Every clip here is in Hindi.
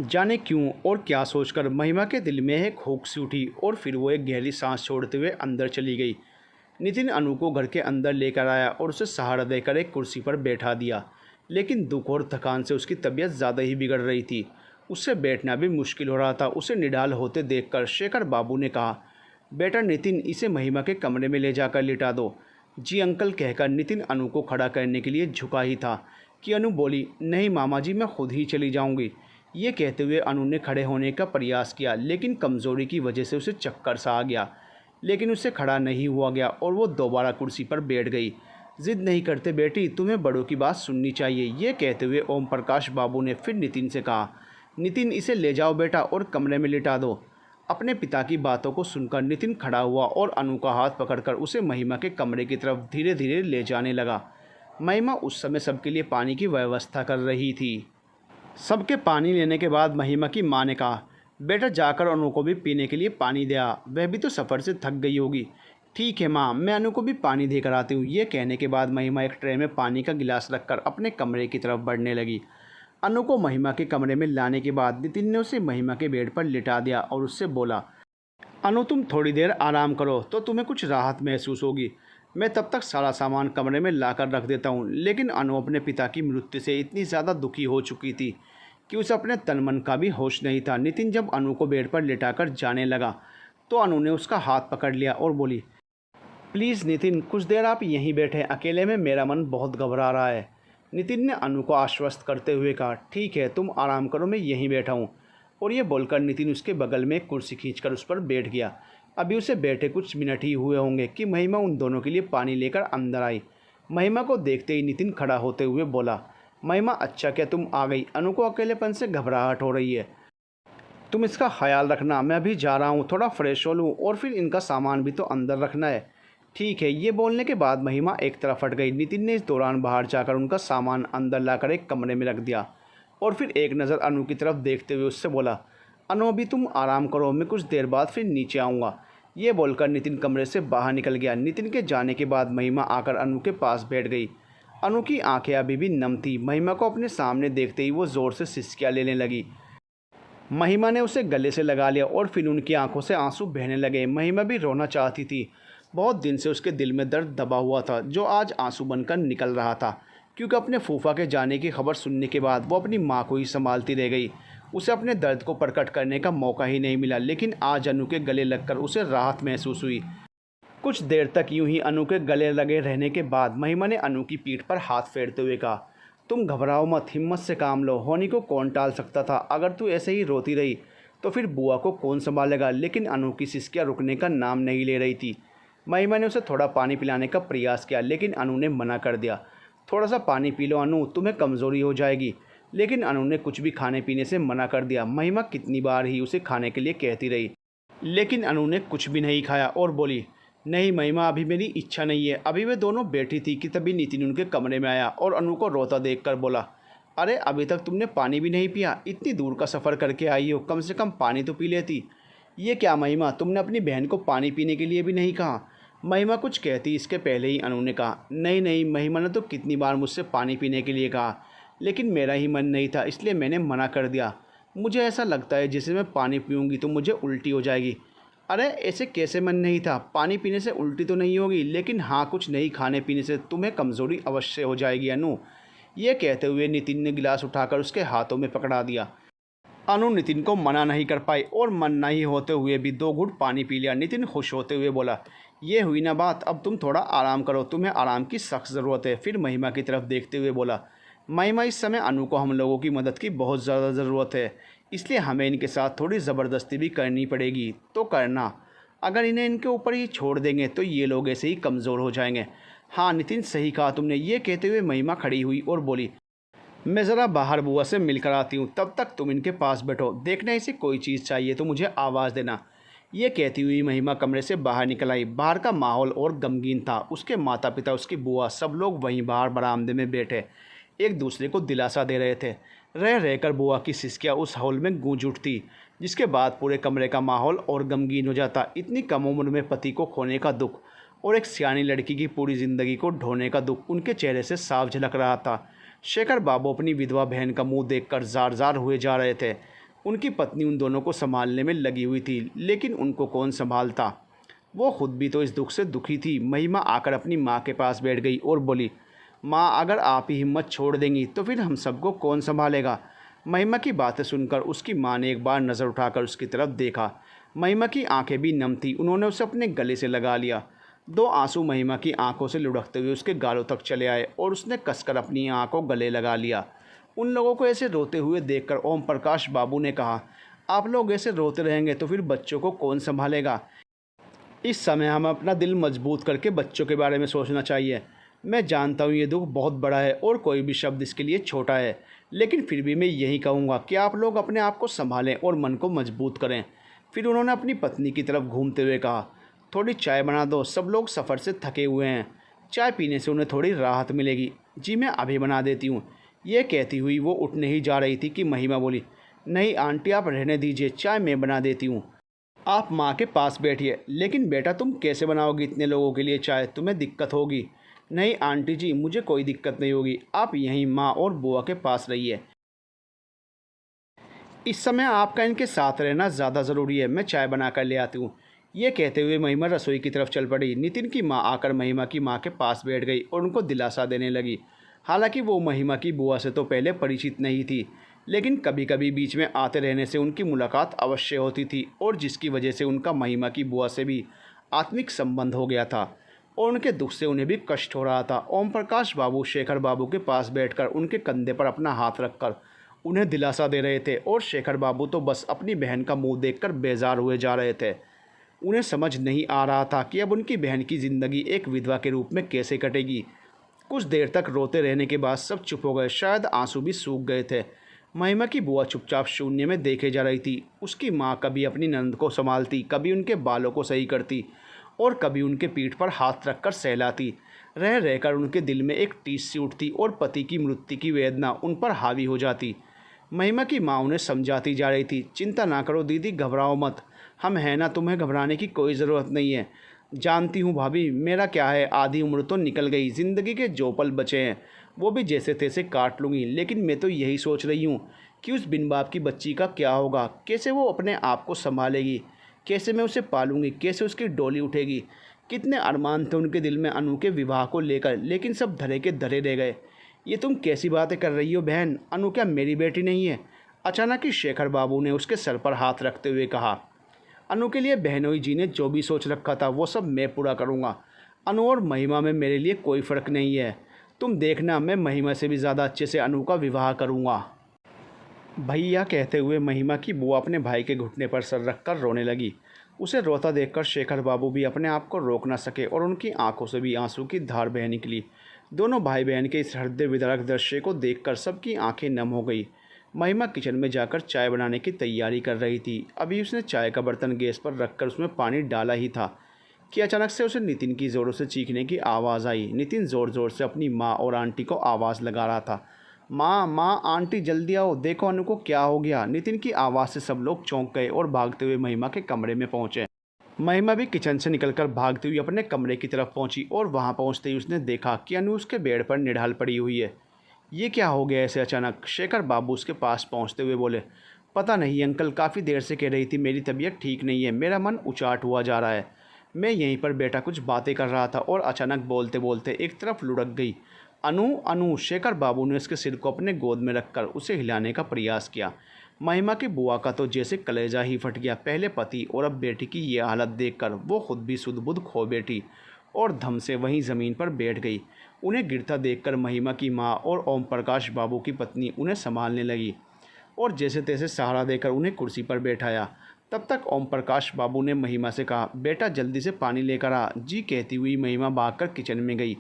जाने क्यों और क्या सोचकर महिमा के दिल में एक हुक सी उठी और फिर वो एक गहरी सांस छोड़ते हुए अंदर चली गई। नितिन अनु को घर के अंदर लेकर आया और उसे सहारा देकर एक कुर्सी पर बैठा दिया, लेकिन दुख और थकान से उसकी तबीयत ज़्यादा ही बिगड़ रही थी। उससे बैठना भी मुश्किल हो रहा था। उसे निढाल होते देखकर शेखर बाबू ने कहा, बेटा नितिन, इसे महिमा के कमरे में ले जाकर लिटा दो। जी अंकल, कहकर नितिन अनु को खड़ा करने के लिए झुका ही था कि अनु बोली, नहीं मामा जी, मैं खुद ही चली जाऊंगी। ये कहते हुए अनु ने खड़े होने का प्रयास किया, लेकिन कमज़ोरी की वजह से उसे चक्कर सा आ गया। लेकिन उससे खड़ा नहीं हुआ गया और वो दोबारा कुर्सी पर बैठ गई। जिद नहीं करते बेटी, तुम्हें बड़ों की बात सुननी चाहिए। ये कहते हुए ओम प्रकाश बाबू ने फिर नितिन से कहा, नितिन, इसे ले जाओ बेटा और कमरे में लिटा दो। अपने पिता की बातों को सुनकर नितिन खड़ा हुआ और अनु का हाथ पकड़कर उसे महिमा के कमरे की तरफ धीरे धीरे ले जाने लगा। महिमा उस समय सबके लिए पानी की व्यवस्था कर रही थी। सबके पानी लेने के बाद महिमा की माँ ने कहा, बेटा जाकर अनु को भी पीने के लिए पानी दे आ, वह भी तो सफ़र से थक गई होगी। ठीक है माँ, मैं अनु को भी पानी देकर आती हूँ। ये कहने के बाद महिमा एक ट्रे में पानी का गिलास रखकर अपने कमरे की तरफ बढ़ने लगी। अनु को महिमा के कमरे में लाने के बाद नितिन ने उसे महिमा के बेड पर लिटा दिया और उससे बोला, अनु तुम थोड़ी देर आराम करो तो तुम्हें कुछ राहत महसूस होगी। मैं तब तक सारा सामान कमरे में लाकर रख देता हूँ। लेकिन अनु अपने पिता की मृत्यु से इतनी ज़्यादा दुखी हो चुकी थी कि उसे अपने तन मन का भी होश नहीं था। नितिन जब अनु को बेड पर लिटाकर जाने लगा तो अनु ने उसका हाथ पकड़ लिया और बोली, प्लीज़ नितिन, कुछ देर आप यहीं बैठे, अकेले में मेरा मन बहुत घबरा रहा है। नितिन ने अनु को आश्वस्त करते हुए कहा, ठीक है, तुम आराम करो, मैं यहीं बैठा हूँ। और ये बोलकर नितिन उसके बगल में एक कुर्सी खींचकर उस पर बैठ गया। अभी उसे बैठे कुछ मिनट ही हुए होंगे कि महिमा उन दोनों के लिए पानी लेकर अंदर आई। महिमा को देखते ही नितिन खड़ा होते हुए बोला, महिमा, अच्छा क्या तुम आ गई। अनु को अकेलेपन से घबराहट हो रही है, तुम इसका ख्याल रखना। मैं अभी जा रहा हूँ, थोड़ा फ्रेश हो लूँ और फिर इनका सामान भी तो अंदर रखना है। ठीक है। ये बोलने के बाद महिमा एक तरफ हट गई। नितिन ने इस दौरान बाहर जाकर उनका सामान अंदर लाकर एक कमरे में रख दिया और फिर एक नज़र अनु की तरफ देखते हुए उससे बोला, अनु अभी तुम आराम करो, मैं कुछ देर बाद फिर नीचे आऊँगा। ये बोलकर नितिन कमरे से बाहर निकल गया। नितिन के जाने के बाद महिमा आकर अनु के पास बैठ गई। अनु की आंखें अभी भी नम थी। महिमा को अपने सामने देखते ही वो ज़ोर से सिसकियाँ लेने लगी। महिमा ने उसे गले से लगा लिया और फिर उनकी आंखों से आंसू बहने लगे। महिमा भी रोना चाहती थी। बहुत दिन से उसके दिल में दर्द दबा हुआ था, जो आज आंसू बनकर निकल रहा था, क्योंकि अपने फूफा के जाने की खबर सुनने के बाद वो अपनी माँ को ही संभालती रह गई। उसे अपने दर्द को प्रकट करने का मौका ही नहीं मिला। लेकिन आज अनु के गले लगकर उसे राहत महसूस हुई। कुछ देर तक यूं ही अनु के गले लगे रहने के बाद महिमा ने अनु की पीठ पर हाथ फेरते हुए कहा, तुम घबराओ मत, हिम्मत से काम लो। होनी को कौन टाल सकता था। अगर तू ऐसे ही रोती रही तो फिर बुआ को कौन संभालेगा। लेकिन अनु की सिसकियाँ रुकने का नाम नहीं ले रही थी। महिमा ने उसे थोड़ा पानी पिलाने का प्रयास किया, लेकिन अनु ने मना कर दिया। थोड़ा सा पानी पी लो अनु, तुम्हें कमज़ोरी हो जाएगी। लेकिन अनु ने कुछ भी खाने पीने से मना कर दिया। महिमा कितनी बार ही उसे खाने के लिए कहती रही, लेकिन अनु ने कुछ भी नहीं खाया और बोली, नहीं महिमा, अभी मेरी इच्छा नहीं है। अभी वे दोनों बैठी थी कि तभी नितिन उनके कमरे में आया और अनु को रोता देखकर बोला, अरे अभी तक तुमने पानी भी नहीं पिया। इतनी दूर का सफ़र करके आई हो, कम से कम पानी तो पी लेती। ये क्या महिमा, तुमने अपनी बहन को पानी पीने के लिए भी नहीं कहा। महिमा कुछ कहती इसके पहले ही अनु ने कहा, नहीं नहीं, महिमा ने तो कितनी बार मुझसे पानी पीने के लिए कहा, लेकिन मेरा ही मन नहीं था, इसलिए मैंने मना कर दिया। मुझे ऐसा लगता है जैसे मैं पानी पीऊँगी तो मुझे उल्टी हो जाएगी। अरे ऐसे कैसे मन नहीं था, पानी पीने से उल्टी तो नहीं होगी, लेकिन हाँ, कुछ नहीं खाने पीने से तुम्हें कमज़ोरी अवश्य हो जाएगी अनु। ये कहते हुए नितिन ने गिलास उठाकर उसके हाथों में पकड़ा दिया। अनु नितिन को मना नहीं कर पाई और मन नहीं होते हुए भी 2 घूंट पानी पी लिया। नितिन खुश होते हुए बोला, ये हुई ना बात, अब तुम थोड़ा आराम करो, तुम्हें आराम की सख्त ज़रूरत है। फिर महिमा की तरफ देखते हुए बोला, महिमा, इस समय अनु को हम लोगों की मदद की बहुत ज़्यादा ज़रूरत है, इसलिए हमें इनके साथ थोड़ी ज़बरदस्ती भी करनी पड़ेगी तो करना। अगर इन्हें इनके ऊपर ही छोड़ देंगे तो ये लोग ऐसे ही कमज़ोर हो जाएंगे। हाँ नितिन, सही कहा तुमने। ये कहते हुए महिमा खड़ी हुई और बोली, मैं ज़रा बाहर बुआ से मिलकर आती हूँ, तब तक तुम इनके पास बैठो। देखना इसे कोई चीज़ चाहिए तो मुझे आवाज़ देना। ये कहती हुई महिमा कमरे से बाहर निकल आई। बाहर का माहौल और गमगीन था। उसके माता पिता, उसकी बुआ, सब लोग वहीं बाहर बरामदे में बैठे एक दूसरे को दिलासा दे रहे थे। रह रहकर बुआ की सिसकियाँ उस हॉल में गूंज उठती, जिसके बाद पूरे कमरे का माहौल और गमगीन हो जाता। इतनी कम उम्र में पति को खोने का दुख और एक सियानी लड़की की पूरी ज़िंदगी को ढोने का दुख उनके चेहरे से साफ झलक रहा था। शेखर बाबू अपनी विधवा बहन का मुंह देखकर जार जार हुए जा रहे थे। उनकी पत्नी उन दोनों को संभालने में लगी हुई थी, लेकिन उनको कौन संभालता। वो खुद भी तो इस दुख से दुखी थी। महिमा आकर अपनी माँ के पास बैठ गई और बोली, माँ, अगर आप ही हिम्मत छोड़ देंगी तो फिर हम सबको कौन संभालेगा। महिमा की बातें सुनकर उसकी माँ ने एक बार नज़र उठाकर उसकी तरफ देखा। महिमा की आंखें भी नम थी। उन्होंने उसे अपने गले से लगा लिया। दो आंसू महिमा की आंखों से लुढ़कते हुए उसके गालों तक चले आए और उसने कसकर अपनी आंखों गले लगा लिया। उन लोगों को ऐसे रोते हुए देखकर ओम प्रकाश बाबू ने कहा, आप लोग ऐसे रोते रहेंगे तो फिर बच्चों को कौन संभालेगा। इस समय हमें अपना दिल मजबूत करके बच्चों के बारे में सोचना चाहिए। मैं जानता हूँ ये दुख बहुत बड़ा है और कोई भी शब्द इसके लिए छोटा है, लेकिन फिर भी मैं यही कहूँगा कि आप लोग अपने आप को संभालें और मन को मजबूत करें। फिर उन्होंने अपनी पत्नी की तरफ घूमते हुए कहा, थोड़ी चाय बना दो, सब लोग सफ़र से थके हुए हैं, चाय पीने से उन्हें थोड़ी राहत मिलेगी। जी मैं अभी बना देती हूँ। ये कहती हुई वो उठने ही जा रही थी कि महिमा बोली, नहीं आंटी, आप रहने दीजिए, चाय मैं बना देती हूँ। आप माँ के पास बैठिए। लेकिन बेटा, तुम कैसे बनाओगी इतने लोगों के लिए चाय, तुम्हें दिक्कत होगी। नहीं आंटी जी, मुझे कोई दिक्कत नहीं होगी, आप यहीं माँ और बुआ के पास रहिए। इस समय आपका इनके साथ रहना ज़्यादा ज़रूरी है, मैं चाय बना कर ले आती हूँ। ये कहते हुए महिमा रसोई की तरफ चल पड़ी। नितिन की माँ आकर महिमा की माँ के पास बैठ गई और उनको दिलासा देने लगी। हालांकि वो महिमा की बुआ से तो पहले परिचित नहीं थी, लेकिन कभी कभी बीच में आते रहने से उनकी मुलाकात अवश्य होती थी और जिसकी वजह से उनका महिमा की बुआ से भी आत्मिक संबंध हो गया था और उनके दुख से उन्हें भी कष्ट हो रहा था। ओम प्रकाश बाबू शेखर बाबू के पास बैठकर उनके कंधे पर अपना हाथ रखकर उन्हें दिलासा दे रहे थे और शेखर बाबू तो बस अपनी बहन का मुंह देखकर बेजार हुए जा रहे थे। उन्हें समझ नहीं आ रहा था कि अब उनकी बहन की ज़िंदगी एक विधवा के रूप में कैसे कटेगी। कुछ देर तक रोते रहने के बाद सब चुप हो गए, शायद आंसू भी सूख गए थे। महिमा की बुआ चुपचाप शून्य में देखे जा रही थी। उसकी माँ कभी अपनी नंद को संभालती, कभी उनके बालों को सही करती और कभी उनके पीठ पर हाथ रखकर सहलाती। रह रहकर उनके दिल में एक टीस सी उठती और पति की मृत्यु की वेदना उन पर हावी हो जाती। महिमा की माँ उन्हें समझाती जा रही थी, चिंता ना करो दीदी, घबराओ मत, हम हैं ना, तुम्हें घबराने की कोई ज़रूरत नहीं है। जानती हूँ भाभी, मेरा क्या है, आधी उम्र तो निकल गई, ज़िंदगी के जो पल बचे हैं वो भी जैसे तैसे काट लूँगी। लेकिन मैं तो यही सोच रही हूँ कि उस बिन बाप की बच्ची का क्या होगा, कैसे वो अपने आप को संभालेगी, कैसे मैं उसे पालूँगी, कैसे उसकी डोली उठेगी। कितने अरमान थे उनके दिल में अनु के विवाह को लेकर, लेकिन सब धरे के धरे रह गए। ये तुम कैसी बातें कर रही हो बहन, अनु क्या मेरी बेटी नहीं है। अचानक ही शेखर बाबू ने उसके सर पर हाथ रखते हुए कहा, अनु के लिए बहनोई जी ने जो भी सोच रखा था वो सब मैं पूरा करूँगा। अनु और महिमा में मेरे लिए कोई फ़र्क नहीं है। तुम देखना, मैं महिमा से भी ज़्यादा अच्छे से अनु का विवाह करूँगा। भैया कहते हुए महिमा की बुआ अपने भाई के घुटने पर सर रखकर रोने लगी। उसे रोता देखकर शेखर बाबू भी अपने आप को रोक न सके और उनकी आंखों से भी आंसू की धार बह निकली। दोनों भाई बहन के इस हृदय विदारक दृश्य को देखकर सबकी आंखें नम हो गई। महिमा किचन में जाकर चाय बनाने की तैयारी कर रही थी। अभी उसने चाय का बर्तन गैस पर रखकर उसमें पानी डाला ही था कि अचानक से उसे नितिन की ज़ोरों से चीखने की आवाज़ आई। नितिन ज़ोर ज़ोर से अपनी माँ और आंटी को आवाज़ लगा रहा था, माँ माँ, आंटी जल्दी आओ, देखो अनु को क्या हो गया। नितिन की आवाज़ से सब लोग चौंक गए और भागते हुए महिमा के कमरे में पहुँचे। महिमा भी किचन से निकलकर भागती हुई अपने कमरे की तरफ पहुंची और वहां पहुंचते ही उसने देखा कि अनु उसके बेड पर निढाल पड़ी हुई है। ये क्या हो गया ऐसे अचानक। शेखर बाबू उसके पास पहुंचते हुए बोले, पता नहीं अंकल, काफ़ी देर से कह रही थी मेरी तबीयत ठीक नहीं है, मेरा मन उचाट हुआ जा रहा है। मैं यहीं पर बैठा कुछ बातें कर रहा था और अचानक बोलते बोलते एक तरफ लुढ़क गई। अनु अनु। शेखर बाबू ने उसके सिर को अपने गोद में रखकर उसे हिलाने का प्रयास किया। महिमा की बुआ का तो जैसे कलेजा ही फट गया। पहले पति और अब बेटी की ये हालत देखकर वो खुद भी सुध-बुध खो बैठी और धम से वहीं ज़मीन पर बैठ गई। उन्हें गिरता देखकर महिमा की माँ और ओम प्रकाश बाबू की पत्नी उन्हें संभालने लगी और जैसे तैसे सहारा देकर उन्हें कुर्सी पर बैठाया। तब तक ओम प्रकाश बाबू ने महिमा से कहा, बेटा जल्दी से पानी लेकर आ। जी कहती हुई महिमा भागकर किचन में गई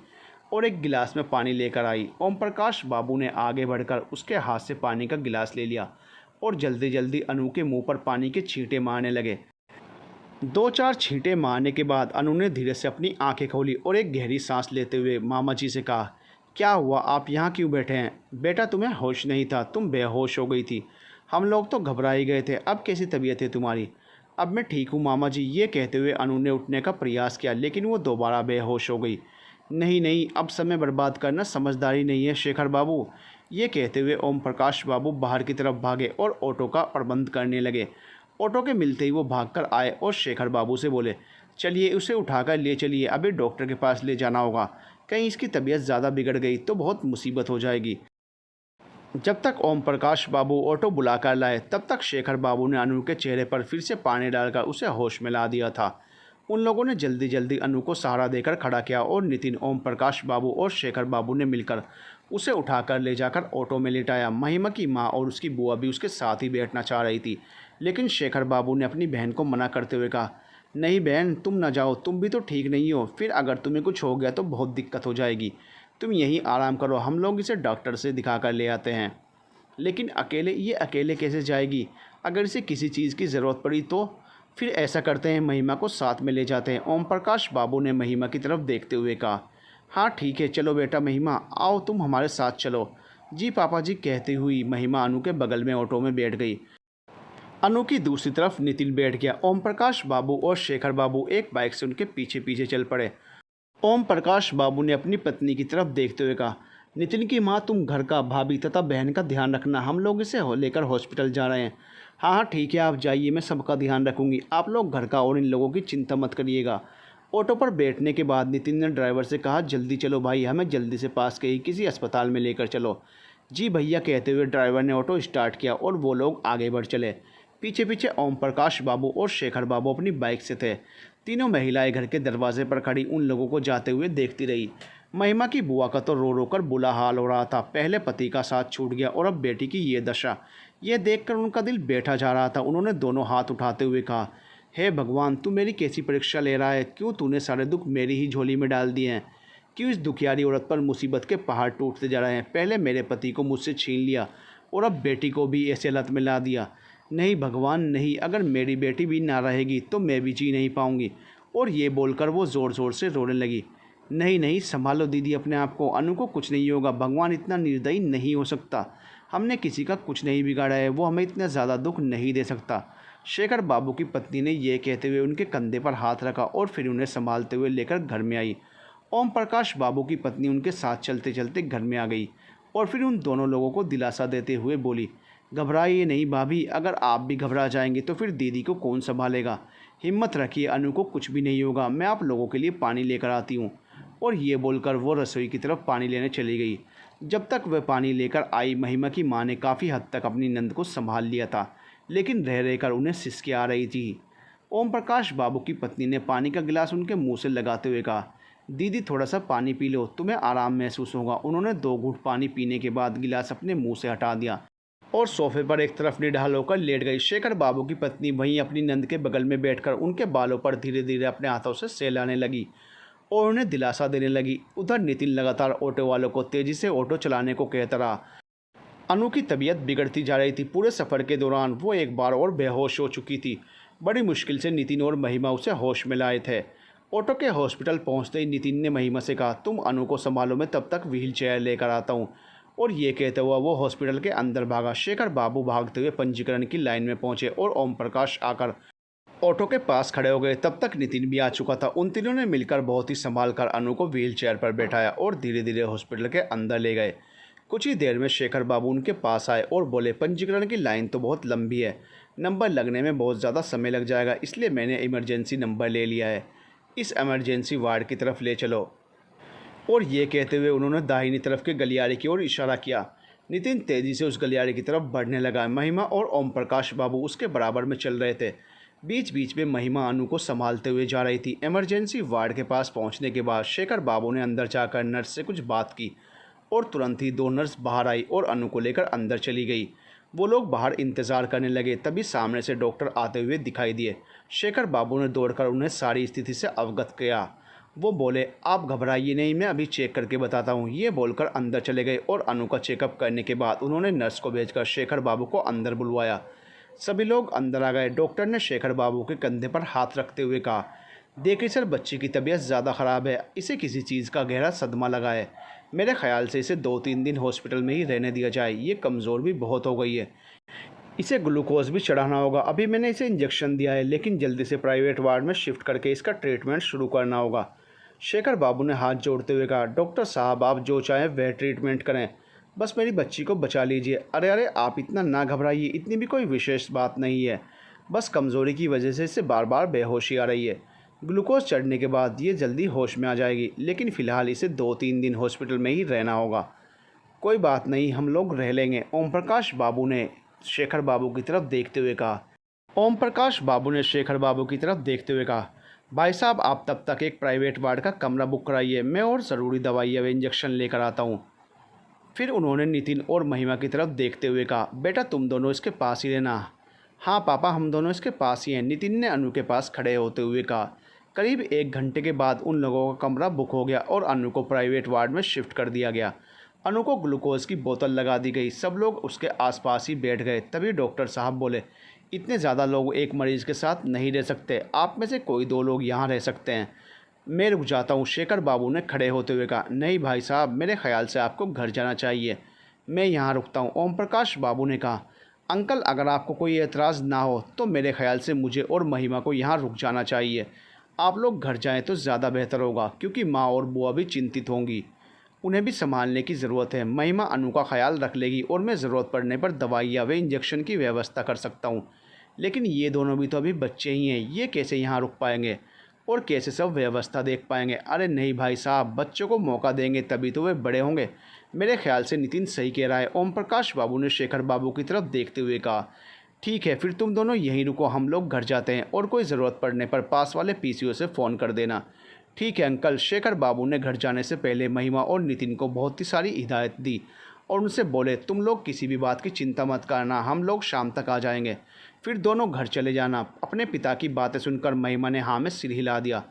और एक गिलास में पानी लेकर आई। ओम प्रकाश बाबू ने आगे बढ़कर उसके हाथ से पानी का गिलास ले लिया और जल्दी जल्दी अनु के मुंह पर पानी के छींटे मारने लगे। 2-4 छींटे मारने के बाद अनु ने धीरे से अपनी आंखें खोली और एक गहरी सांस लेते हुए मामा जी से कहा, क्या हुआ, आप यहाँ क्यों बैठे हैं? बेटा तुम्हें होश नहीं था, तुम बेहोश हो गई थी, हम लोग तो घबरा ही गए थे। अब कैसी तबीयत है तुम्हारी? अब मैं ठीक हूँ मामा जी। ये कहते हुए अनु ने उठने का प्रयास किया, लेकिन वो दोबारा बेहोश हो गई। नहीं नहीं, अब समय बर्बाद करना समझदारी नहीं है शेखर बाबू। ये कहते हुए ओम प्रकाश बाबू बाहर की तरफ भागे और ऑटो का प्रबंध करने लगे। ऑटो के मिलते ही वो भागकर आए और शेखर बाबू से बोले, चलिए उसे उठाकर ले चलिए, अभी डॉक्टर के पास ले जाना होगा, कहीं इसकी तबीयत ज़्यादा बिगड़ गई तो बहुत मुसीबत हो जाएगी। जब तक ओम प्रकाश बाबू ऑटो बुलाकर लाए तब तक शेखर बाबू ने अनु के चेहरे पर फिर से पानी डालकर उसे होश में ला दिया था। उन लोगों ने जल्दी जल्दी अनु को सहारा देकर खड़ा किया और नितिन, ओम प्रकाश बाबू और शेखर बाबू ने मिलकर उसे उठाकर ले जाकर ऑटो में लिटाया। महिमा की माँ और उसकी बुआ भी उसके साथ ही बैठना चाह रही थी, लेकिन शेखर बाबू ने अपनी बहन को मना करते हुए कहा, नहीं बहन, तुम ना जाओ, तुम भी तो ठीक नहीं हो, फिर अगर तुम्हें कुछ हो गया तो बहुत दिक्कत हो जाएगी। तुम यहीं आराम करो, हम लोग इसे डॉक्टर से दिखा कर ले आते हैं। लेकिन अकेले कैसे जाएगी? अगर इसे किसी चीज़ की ज़रूरत पड़ी तो फिर ऐसा करते हैं, महिमा को साथ में ले जाते हैं। ओम प्रकाश बाबू ने महिमा की तरफ देखते हुए कहा, हाँ ठीक है, चलो बेटा महिमा, आओ तुम हमारे साथ चलो। जी पापा जी, कहती हुई महिमा अनु के बगल में ऑटो में बैठ गई। अनु की दूसरी तरफ नितिन बैठ गया। ओम प्रकाश बाबू और शेखर बाबू एक बाइक से उनके पीछे पीछे चल पड़े। ओम प्रकाश बाबू ने अपनी पत्नी की तरफ देखते हुए कहा, नितिन की माँ, तुम घर का, भाभी तथा बहन का ध्यान रखना, हम लोग इसे लेकर हॉस्पिटल जा रहे हैं। हाँ हाँ ठीक है, आप जाइए, मैं सबका ध्यान रखूँगी, आप लोग घर का और इन लोगों की चिंता मत करिएगा। ऑटो पर बैठने के बाद नितिन ने ड्राइवर से कहा, जल्दी चलो भाई, हमें जल्दी से पास के ही किसी अस्पताल में लेकर चलो। जी भैया, कहते हुए ड्राइवर ने ऑटो स्टार्ट किया और वो लोग आगे बढ़ चले। पीछे पीछे ओम प्रकाश बाबू और शेखर बाबू अपनी बाइक से थे। तीनों महिलाएं घर के दरवाजे पर खड़ी उन लोगों को जाते हुए देखती रही। महिमा की बुआ का तो रो रो कर बुरा हाल हो रहा था। पहले पति का साथ छूट गया और अब बेटी की ये दशा, ये देखकर उनका दिल बैठा जा रहा था। उन्होंने दोनों हाथ उठाते हुए कहा, हे भगवान, तू मेरी कैसी परीक्षा ले रहा है? क्यों तूने सारे दुख मेरी ही झोली में डाल दिए हैं? क्यों इस दुखियारी औरत पर मुसीबत के पहाड़ टूटते जा रहे हैं? पहले मेरे पति को मुझसे छीन लिया और अब बेटी को भी ऐसे लत में ला दिया। नहीं भगवान नहीं, अगर मेरी बेटी भी ना रहेगी तो मैं भी जी नहीं पाऊंगी। और ये बोलकर वो ज़ोर ज़ोर से रोने लगी। नहीं नहीं, संभालो दीदी अपने आप को, अनु को कुछ नहीं होगा, भगवान इतना निर्दयी नहीं हो सकता। हमने किसी का कुछ नहीं बिगाड़ा है, वो हमें इतना ज़्यादा दुख नहीं दे सकता। शेखर बाबू की पत्नी ने यह कहते हुए उनके कंधे पर हाथ रखा और फिर उन्हें संभालते हुए लेकर घर में आई। ओम प्रकाश बाबू की पत्नी उनके साथ चलते चलते घर में आ गई और फिर उन दोनों लोगों को दिलासा देते हुए बोली, घबराइए नहीं भाभी, अगर आप भी घबरा जाएंगे तो फिर दीदी को कौन संभालेगा? हिम्मत रखिए, अनु को कुछ भी नहीं होगा, मैं आप लोगों के लिए पानी लेकर आती हूँ। और ये बोलकर वो रसोई की तरफ पानी लेने चली गई। जब तक वह पानी लेकर आई, महिमा की माँ ने काफ़ी हद तक अपनी नंद को संभाल लिया था, लेकिन रह रहकर उन्हें सिसकी आ रही थी। ओम प्रकाश बाबू की पत्नी ने पानी का गिलास उनके मुंह से लगाते हुए कहा, दीदी थोड़ा सा पानी पी लो, तुम्हें आराम महसूस होगा। उन्होंने 2 घूंट पानी पीने के बाद गिलास अपने मुंह से हटा दिया और सोफे पर एक तरफ निढाल होकर लेट गई। शेखर बाबू की पत्नी वहीं अपनी नंद के बगल में बैठकर उनके बालों पर धीरे धीरे अपने हाथों से सहलाने लगी और उन्हें दिलासा देने लगी। उधर नितिन लगातार ऑटो वालों को तेज़ी से ऑटो चलाने को कहता रहा। अनु की तबीयत बिगड़ती जा रही थी। पूरे सफ़र के दौरान वो एक बार और बेहोश हो चुकी थी। बड़ी मुश्किल से नितिन और महिमा उसे होश में लाए थे। ऑटो के हॉस्पिटल पहुंचते ही नितिन ने महिमा से कहा, तुम अनु को संभालो, मैं तब तक व्हील चेयर लेकर आता हूं। और ये कहते हुआ वो हॉस्पिटल के अंदर भागा। शेखर बाबू भागते हुए पंजीकरण की लाइन में पहुंचे और ओम प्रकाश आकर ऑटो के पास खड़े हो गए। तब तक नितिन भी आ चुका था। उन तीनों ने मिलकर बहुत ही संभाल कर अनु को व्हील चेयर पर बैठाया और धीरे धीरे हॉस्पिटल के अंदर ले गए। कुछ ही देर में शेखर बाबू उनके पास आए और बोले, पंजीकरण की लाइन तो बहुत लंबी है, नंबर लगने में बहुत ज़्यादा समय लग जाएगा, इसलिए मैंने इमरजेंसी नंबर ले लिया है, इस इमरजेंसी वार्ड की तरफ ले चलो। और ये कहते हुए उन्होंने दाहिनी तरफ के गलियारे की ओर इशारा किया। नितिन तेज़ी से उस गलियारे की तरफ बढ़ने लगा। महिमा और ओम प्रकाश बाबू उसके बराबर में चल रहे थे। बीच बीच में महिमा अनु को संभालते हुए जा रही थी। इमरजेंसी वार्ड के पास पहुंचने के बाद शेखर बाबू ने अंदर जाकर नर्स से कुछ बात की और तुरंत ही 2 नर्स बाहर आई और अनु को लेकर अंदर चली गई। वो लोग बाहर इंतज़ार करने लगे। तभी सामने से डॉक्टर आते हुए दिखाई दिए। शेखर बाबू ने दौड़कर उन्हें सारी स्थिति से अवगत किया। वो बोले, आप घबराइए नहीं, मैं अभी चेक करके बताता हूँ। ये बोलकर अंदर चले गए और अनु का चेकअप करने के बाद उन्होंने नर्स को भेजकर शेखर बाबू को अंदर बुलवाया। सभी लोग अंदर आ गए। डॉक्टर ने शेखर बाबू के कंधे पर हाथ रखते हुए कहा, देखिए सर, बच्चे की तबीयत ज़्यादा ख़राब है, इसे किसी चीज़ का गहरा सदमा लगा है। मेरे ख्याल से इसे 2-3 दिन हॉस्पिटल में ही रहने दिया जाए, ये कमज़ोर भी बहुत हो गई है, इसे ग्लूकोज भी चढ़ाना होगा। अभी मैंने इसे इंजेक्शन दिया है, लेकिन जल्दी से प्राइवेट वार्ड में शिफ्ट करके इसका ट्रीटमेंट शुरू करना होगा। शेखर बाबू ने हाथ जोड़ते हुए कहा, डॉक्टर साहब आप जो चाहें वह ट्रीटमेंट करें, बस मेरी बच्ची को बचा लीजिए। अरे अरे, आप इतना ना घबराइए, इतनी भी कोई विशेष बात नहीं है। बस कमज़ोरी की वजह से इसे बार बार बेहोशी आ रही है। ग्लूकोज चढ़ने के बाद ये जल्दी होश में आ जाएगी, लेकिन फ़िलहाल इसे 2-3 दिन हॉस्पिटल में ही रहना होगा। कोई बात नहीं, हम लोग रह लेंगे, ओम प्रकाश बाबू ने शेखर बाबू की तरफ देखते हुए कहा। ओम प्रकाश बाबू ने शेखर बाबू की तरफ देखते हुए कहा, भाई साहब आप तब तक एक प्राइवेट वार्ड का कमरा बुक कराइए, मैं और ज़रूरी दवाई व इंजेक्शन लेकर आता हूँ। फिर उन्होंने नितिन और महिमा की तरफ देखते हुए कहा, बेटा तुम दोनों इसके पास ही रहना। हाँ पापा, हम दोनों इसके पास ही हैं, नितिन ने अनु के पास खड़े होते हुए कहा। करीब 1 घंटे के बाद उन लोगों का कमरा बुक हो गया और अनु को प्राइवेट वार्ड में शिफ्ट कर दिया गया। अनु को ग्लूकोज की बोतल लगा दी गई। सब लोग उसके आसपास ही बैठ गए। तभी डॉक्टर साहब बोले, इतने ज़्यादा लोग एक मरीज़ के साथ नहीं रह सकते, आप में से कोई 2 लोग यहाँ रह सकते हैं। मैं रुक जाता हूँ, शेखर बाबू ने खड़े होते हुए कहा। नहीं भाई साहब, मेरे ख्याल से आपको घर जाना चाहिए, मैं यहाँ रुकता हूँ, ओम प्रकाश बाबू ने कहा। अंकल, अगर आपको कोई एतराज़ ना हो तो मेरे ख्याल से मुझे और महिमा को यहाँ रुक जाना चाहिए। आप लोग घर जाएं तो ज़्यादा बेहतर होगा, क्योंकि माँ और बुआ भी चिंतित होंगी, उन्हें भी संभालने की ज़रूरत है। महिमा अनु का ख्याल रख लेगी और मैं ज़रूरत पड़ने पर दवाइयाँ व इंजेक्शन की व्यवस्था कर सकता हूँ। लेकिन ये दोनों भी तो अभी बच्चे ही हैं, ये कैसे यहाँ रुक पाएंगे और कैसे सब व्यवस्था देख पाएंगे। अरे नहीं भाई साहब, बच्चों को मौका देंगे तभी तो वे बड़े होंगे। मेरे ख्याल से नितिन सही कह रहा है, ओम प्रकाश बाबू ने शेखर बाबू की तरफ देखते हुए कहा। ठीक है, फिर तुम दोनों यहीं रुको, हम लोग घर जाते हैं और कोई ज़रूरत पड़ने पर पास वाले पीसीओ से फ़ोन कर देना। ठीक है अंकल। शेखर बाबू ने घर जाने से पहले महिमा और नितिन को बहुत ही सारी हिदायत दी और उनसे बोले, तुम लोग किसी भी बात की चिंता मत करना, हम लोग शाम तक आ जाएंगे, फिर दोनों घर चले जाना। अपने पिता की बातें सुनकर महिमा ने हाँ में सिर हिला दिया।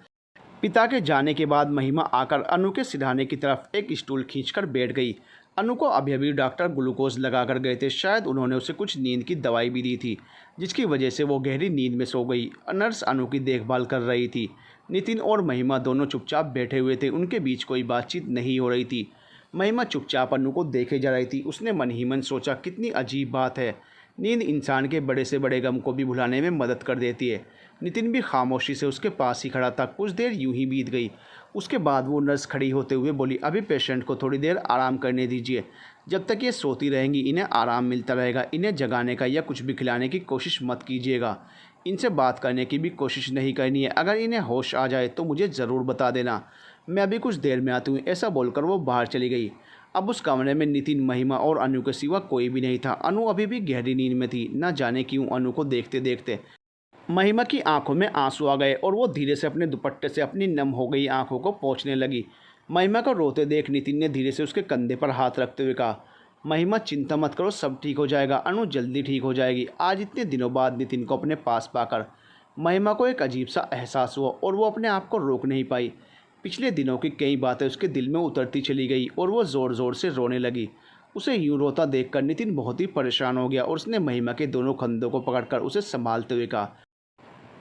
पिता के जाने के बाद महिमा आकर अनु के सिरहाने की तरफ एक स्टूल खींचकर बैठ गई। अनु को अभी अभी डॉक्टर ग्लूकोज लगा कर गए थे, शायद उन्होंने उसे कुछ नींद की दवाई भी दी थी, जिसकी वजह से वो गहरी नींद में सो गई। नर्स अनु की देखभाल कर रही थी। नितिन और महिमा दोनों चुपचाप बैठे हुए थे, उनके बीच कोई बातचीत नहीं हो रही थी। महिमा चुपचाप अनु को देखे जा रही थी। उसने मन ही मन सोचा, कितनी अजीब बात है, नींद इंसान के बड़े से बड़े गम को भी भुलाने में मदद कर देती है। नितिन भी खामोशी से उसके पास ही खड़ा था। कुछ देर यूं ही बीत गई। उसके बाद वो नर्स खड़ी होते हुए बोली, अभी पेशेंट को थोड़ी देर आराम करने दीजिए, जब तक ये सोती रहेंगी इन्हें आराम मिलता रहेगा। इन्हें जगाने का या कुछ भी खिलाने की कोशिश मत कीजिएगा, इनसे बात करने की भी कोशिश नहीं करनी है। अगर इन्हें होश आ जाए तो मुझे ज़रूर बता देना, मैं अभी कुछ देर में आती हूँ। ऐसा बोलकर वो बाहर चली गई। अब उस कमरे में नितिन, महिमा और अनु के सिवा कोई भी नहीं था। अनु अभी भी गहरी नींद में थी। न जाने क्यों अनु को देखते देखते महिमा की आंखों में आंसू आ गए और वो धीरे से अपने दुपट्टे से अपनी नम हो गई आंखों को पोंछने लगी। महिमा को रोते देख नितिन ने धीरे से उसके कंधे पर हाथ रखते हुए कहा, महिमा चिंता मत करो, सब ठीक हो जाएगा, अनु जल्दी ठीक हो जाएगी। आज इतने दिनों बाद नितिन को अपने पास पाकर महिमा को एक अजीब सा एहसास हुआ और वो अपने आप को रोक नहीं पाई। पिछले दिनों की कई बातें उसके दिल में उतरती चली गई और वो ज़ोर ज़ोर से रोने लगी। उसे यूँ रोता देखकर नितिन बहुत ही परेशान हो गया और उसने महिमा के दोनों कंधों को पकड़कर उसे संभालते हुए कहा,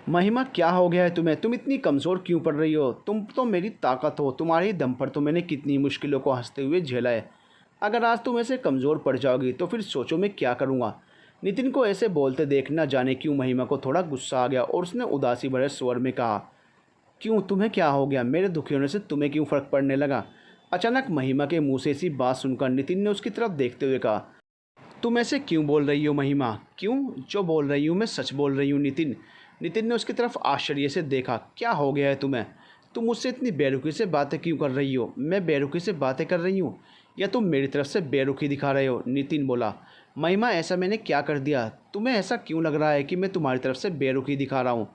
महिमा क्या हो गया है तुम्हें, तुम इतनी कमज़ोर क्यों पड़ रही हो? तुम तो मेरी ताकत हो, तुम्हारे ही दम पर तो मैंने कितनी मुश्किलों को हंसते हुए झेला है। अगर आज तुम ऐसे कमज़ोर पड़ जाओगी तो फिर सोचो मैं क्या करूँगा। नितिन को ऐसे बोलते देख न जाने क्यों महिमा को थोड़ा गुस्सा आ गया और उसने उदासी भरे स्वर में कहा, क्यों, तुम्हें क्या हो गया? मेरे दुखी होने से तुम्हें क्यों फ़र्क पड़ने लगा? अचानक महिमा के मुँह से ऐसी बात सुनकर नितिन ने उसकी तरफ देखते हुए कहा, तुम ऐसे क्यों बोल रही हो महिमा? क्यों, जो बोल रही हूँ मैं सच बोल रही हूँ नितिन। नितिन ने उसकी तरफ आश्चर्य से देखा। क्या हो गया है तुम्हें? तुम मुझसे इतनी बेरुखी से बातें क्यों कर रही हो? मैं बेरुखी से बातें कर रही हूँ या तुम मेरी तरफ से बेरुखी दिखा रहे हो? नितिन बोला, महिमा ऐसा मैंने क्या कर दिया? तुम्हें ऐसा क्यों लग रहा है कि मैं तुम्हारी तरफ से बेरुखी दिखा रहा हूँ?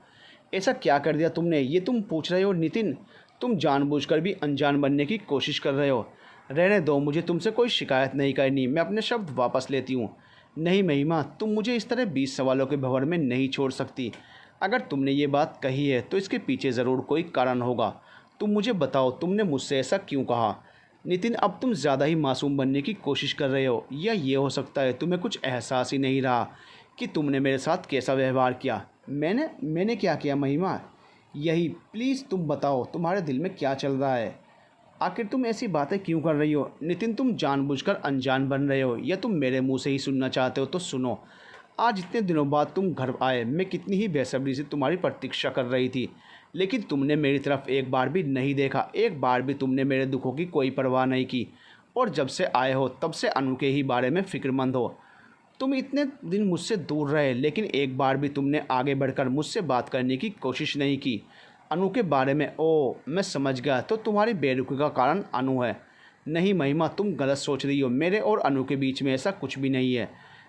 ऐसा क्या कर दिया तुमने, ये तुम पूछ रहे हो नितिन? तुम जानबूझकर भी अनजान बनने की कोशिश कर रहे हो। रहने दो, मुझे तुमसे कोई शिकायत नहीं करनी, मैं अपने शब्द वापस लेती हूँ। नहीं महिमा, तुम मुझे इस तरह 20 सवालों के भंवर में नहीं छोड़ सकती। अगर तुमने ये बात कही है तो इसके पीछे ज़रूर कोई कारण होगा। तुम मुझे बताओ, तुमने मुझसे ऐसा क्यों कहा? नितिन, अब तुम ज़्यादा ही मासूम बनने की कोशिश कर रहे हो, या ये हो सकता है तुम्हें कुछ एहसास ही नहीं रहा कि तुमने मेरे साथ कैसा व्यवहार किया। मैंने क्या किया महिमा? यही, प्लीज़ तुम बताओ, तुम्हारे दिल में क्या चल रहा है? आखिर तुम ऐसी बातें क्यों कर रही हो? नितिन, तुम जानबूझकर अनजान बन रहे हो या तुम मेरे मुंह से ही सुनना चाहते हो? तो सुनो, आज इतने दिनों बाद तुम घर आए, मैं कितनी ही बेसब्री से तुम्हारी प्रतीक्षा कर रही थी, लेकिन तुमने मेरी तरफ एक बार भी नहीं देखा, एक बार भी तुमने मेरे दुखों की कोई परवाह नहीं की। और जब से आए हो तब से अनु के ही बारे में फ़िक्रमंद हो। तुम इतने दिन मुझसे दूर रहे, लेकिन एक बार भी तुमने आगे बढ़कर मुझसे बात करने की कोशिश नहीं की अनु के बारे में। ओह, मैं समझ गया, तो तुम्हारी बेरुखी का कारण अनु है। नहीं महिमा, तुम गलत सोच रही हो। मेरे और अनु के बीच में ऐसा कुछ भी नहीं है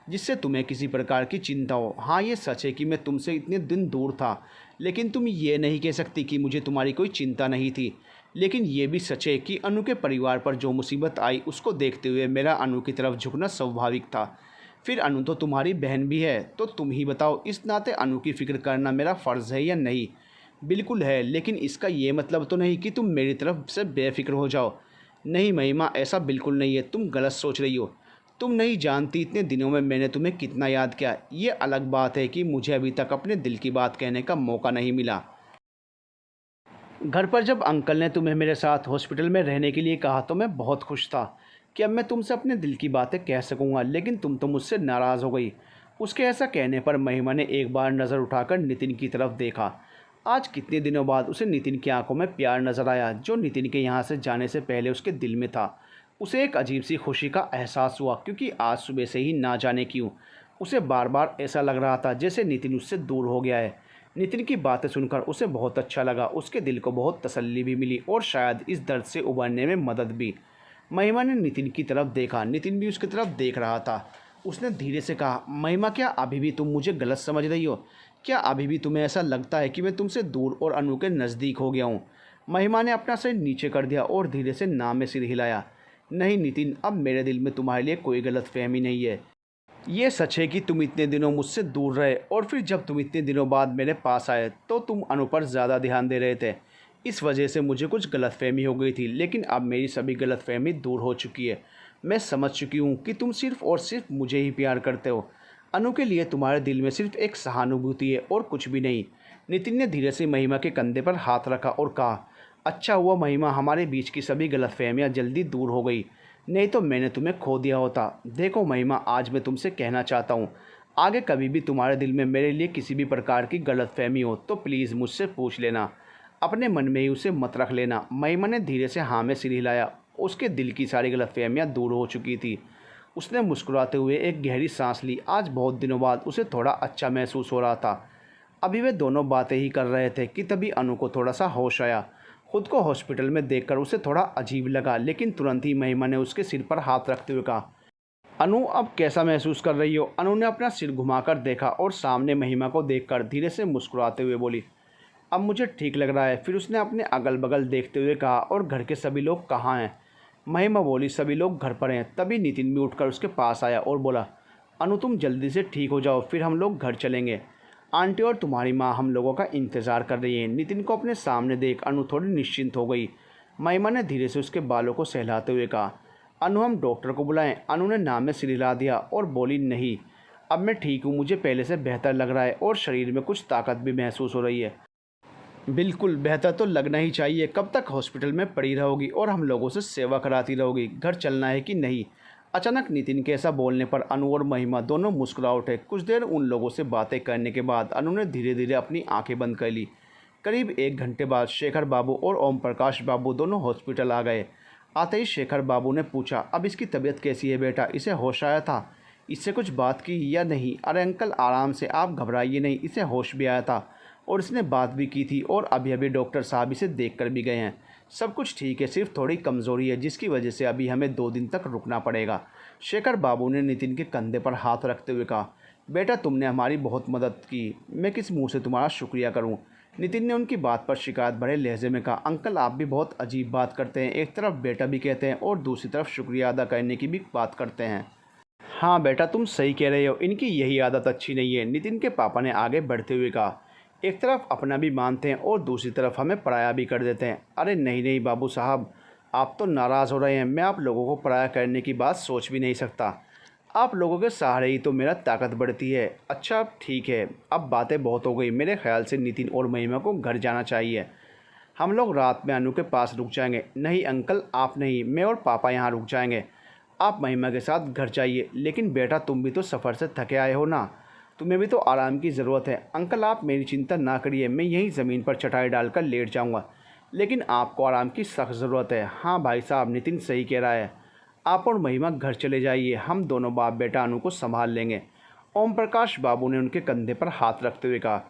जिससे तुम्हें किसी प्रकार की चिंता हो। हाँ, ये सच है कि मैं तुमसे इतने दिन दूर था, लेकिन तुम ये नहीं कह सकती कि मुझे तुम्हारी कोई चिंता नहीं थी। लेकिन ये भी सच है कि अनु के परिवार पर जो मुसीबत आई उसको देखते हुए मेरा अनु की तरफ झुकना स्वाभाविक था। फिर अनु तो तुम्हारी बहन भी है, तो तुम ही बताओ, इस नाते अनु की फ़िक्र करना मेरा फ़र्ज़ है या नहीं? बिल्कुल है, लेकिन इसका ये मतलब तो नहीं कि तुम मेरी तरफ से बेफिक्र हो जाओ। नहीं महिमा, ऐसा बिल्कुल नहीं है, तुम गलत सोच रही हो। तुम नहीं जानती इतने दिनों में मैंने तुम्हें कितना याद किया। ये अलग बात है कि मुझे अभी तक अपने दिल की बात कहने का मौका नहीं मिला। घर पर जब अंकल ने तुम्हें मेरे साथ हॉस्पिटल में रहने के लिए कहा तो मैं बहुत खुश था कि अब मैं तुमसे अपने दिल की बातें कह सकूंगा, लेकिन तुम तो मुझसे नाराज़ हो गई। उसके ऐसा कहने पर महिमा ने एक बार नज़र उठाकर नितिन की तरफ देखा। आज कितने दिनों बाद उसे नितिन की आंखों में प्यार नजर आया, जो नितिन के यहाँ से जाने से पहले उसके दिल में था। उसे एक अजीब सी खुशी का एहसास हुआ, क्योंकि आज सुबह से ही ना जाने क्यों उसे बार बार ऐसा लग रहा था जैसे नितिन उससे दूर हो गया है। नितिन की बातें सुनकर उसे बहुत अच्छा लगा, उसके दिल को बहुत तसल्ली भी मिली और शायद इस दर्द से उबरने में मदद भी। महिमा ने नितिन की तरफ देखा, नितिन भी उसकी तरफ देख रहा था। उसने धीरे से कहा, महिमा, क्या अभी भी तुम मुझे गलत समझ रही हो? क्या अभी भी तुम्हें ऐसा लगता है कि मैं तुमसे दूर और अनु के नज़दीक हो गया हूँ? महिमा ने अपना सिर नीचे कर दिया और धीरे से ना में सिर हिलाया। नहीं नितिन, अब मेरे दिल में तुम्हारे लिए कोई गलतफहमी नहीं है। ये सच है कि तुम इतने दिनों मुझसे दूर रहे, और फिर जब तुम इतने दिनों बाद मेरे पास आए तो तुम अनु पर ज़्यादा ध्यान दे रहे थे। इस वजह से मुझे कुछ गलतफहमी हो गई थी, लेकिन अब मेरी सभी गलतफहमी दूर हो चुकी है। मैं समझ चुकी हूँ कि तुम सिर्फ़ और सिर्फ मुझे ही प्यार करते हो। अनु के लिए तुम्हारे दिल में सिर्फ एक सहानुभूति है और कुछ भी नहीं। नितिन ने धीरे से महिमा के कंधे पर हाथ रखा और कहा, अच्छा हुआ महिमा, हमारे बीच की सभी गलतफहमियाँ जल्दी दूर हो गई, नहीं तो मैंने तुम्हें खो दिया होता। देखो महिमा, आज मैं तुमसे कहना चाहता हूँ, आगे कभी भी तुम्हारे दिल में मेरे लिए किसी भी प्रकार की गलतफहमी हो तो प्लीज़ मुझसे पूछ लेना, अपने मन में ही उसे मत रख लेना। महिमा ने धीरे से हाँ में सिर हिलाया। उसके दिल की सारी गलतफहमियाँ दूर हो चुकी थी। उसने मुस्कुराते हुए एक गहरी सांस ली। आज बहुत दिनों बाद उसे थोड़ा अच्छा महसूस हो रहा था। अभी वे दोनों बातें ही कर रहे थे कि तभी अनु को थोड़ा सा होश आया। खुद को हॉस्पिटल में देखकर उसे थोड़ा अजीब लगा, लेकिन तुरंत ही महिमा ने उसके सिर पर हाथ रखते हुए कहा, अनु, अब कैसा महसूस कर रही हो? अनु ने अपना सिर घुमाकर देखा और सामने महिमा को देखकर धीरे से मुस्कुराते हुए बोली, अब मुझे ठीक लग रहा है। फिर उसने अपने अगल बगल देखते हुए कहा, और घर के सभी लोग कहाँ हैं? महिमा बोली, सभी लोग घर पर हैं। तभी नितिन भी उठकर उसके पास आया और बोला, अनु, तुम जल्दी से ठीक हो जाओ, फिर हम लोग घर चलेंगे। आंटी और तुम्हारी माँ हम लोगों का इंतज़ार कर रही है। नितिन को अपने सामने देख अनु थोड़ी निश्चिंत हो गई। महिमा ने धीरे से उसके बालों को सहलाते हुए कहा, अनु, हम डॉक्टर को बुलाएं? अनु ने नाम में सिर हिला दिया और बोली, नहीं, अब मैं ठीक हूँ, मुझे पहले से बेहतर लग रहा है और शरीर में कुछ ताकत भी महसूस हो रही है। बिल्कुल, बेहतर तो लगना ही चाहिए। कब तक हॉस्पिटल में पड़ी रहोगी और हम लोगों से सेवा कराती रहोगी? घर चलना है कि नहीं? अचानक नितिन के ऐसा बोलने पर अनु और महिमा दोनों मुस्कुरा उठे। कुछ देर उन लोगों से बातें करने के बाद अनु ने धीरे धीरे अपनी आंखें बंद कर ली। करीब 1 घंटे बाद शेखर बाबू और ओम प्रकाश बाबू दोनों हॉस्पिटल आ गए। आते ही शेखर बाबू ने पूछा, अब इसकी तबीयत कैसी है बेटा? इसे होश आया था? इससे कुछ बात की या नहीं? अरे अंकल, आराम से, आप घबराइए नहीं, इसे होश भी आया था और इसने बात भी की थी और अभी अभी डॉक्टर साहब इसे देख कर भी गए हैं। सब कुछ ठीक है, सिर्फ थोड़ी कमज़ोरी है जिसकी वजह से अभी हमें 2 दिन तक रुकना पड़ेगा। शेखर बाबू ने नितिन के कंधे पर हाथ रखते हुए कहा, बेटा, तुमने हमारी बहुत मदद की, मैं किस मुंह से तुम्हारा शुक्रिया करूं? नितिन ने उनकी बात पर शिकायत भरे लहजे में कहा, अंकल, आप भी बहुत अजीब बात करते हैं। एक तरफ बेटा भी कहते हैं और दूसरी तरफ शुक्रिया अदा करने की भी बात करते हैं। हाँ बेटा, तुम सही कह रहे हो, इनकी यही आदत अच्छी नहीं है, नितिन के पापा ने आगे बढ़ते हुए कहा। एक तरफ अपना भी मानते हैं और दूसरी तरफ हमें पराया भी कर देते हैं। अरे नहीं नहीं बाबू साहब, आप तो नाराज़ हो रहे हैं। मैं आप लोगों को पराया करने की बात सोच भी नहीं सकता। आप लोगों के सहारे ही तो मेरा ताकत बढ़ती है। अच्छा ठीक है, अब बातें बहुत हो गई। मेरे ख्याल से नितिन और महिमा को घर जाना चाहिए। हम लोग रात में अनु के पास रुक जाएंगे। नहीं अंकल, आप नहीं, मैं और पापा यहाँ रुक जाएंगे। आप महिमा के साथ घर जाइए। लेकिन बेटा, तुम भी तो सफ़र से थके आए हो ना, तुम्हें भी तो आराम की ज़रूरत है। अंकल, आप मेरी चिंता ना करिए, मैं यहीं ज़मीन पर चटाई डालकर लेट जाऊंगा, लेकिन आपको आराम की सख्त ज़रूरत है। हाँ भाई साहब, नितिन सही कह रहा है, आप और महिमा घर चले जाइए, हम दोनों बाप बेटा अनु को संभाल लेंगे। ओम प्रकाश बाबू ने उनके कंधे पर हाथ रखते हुए कहा,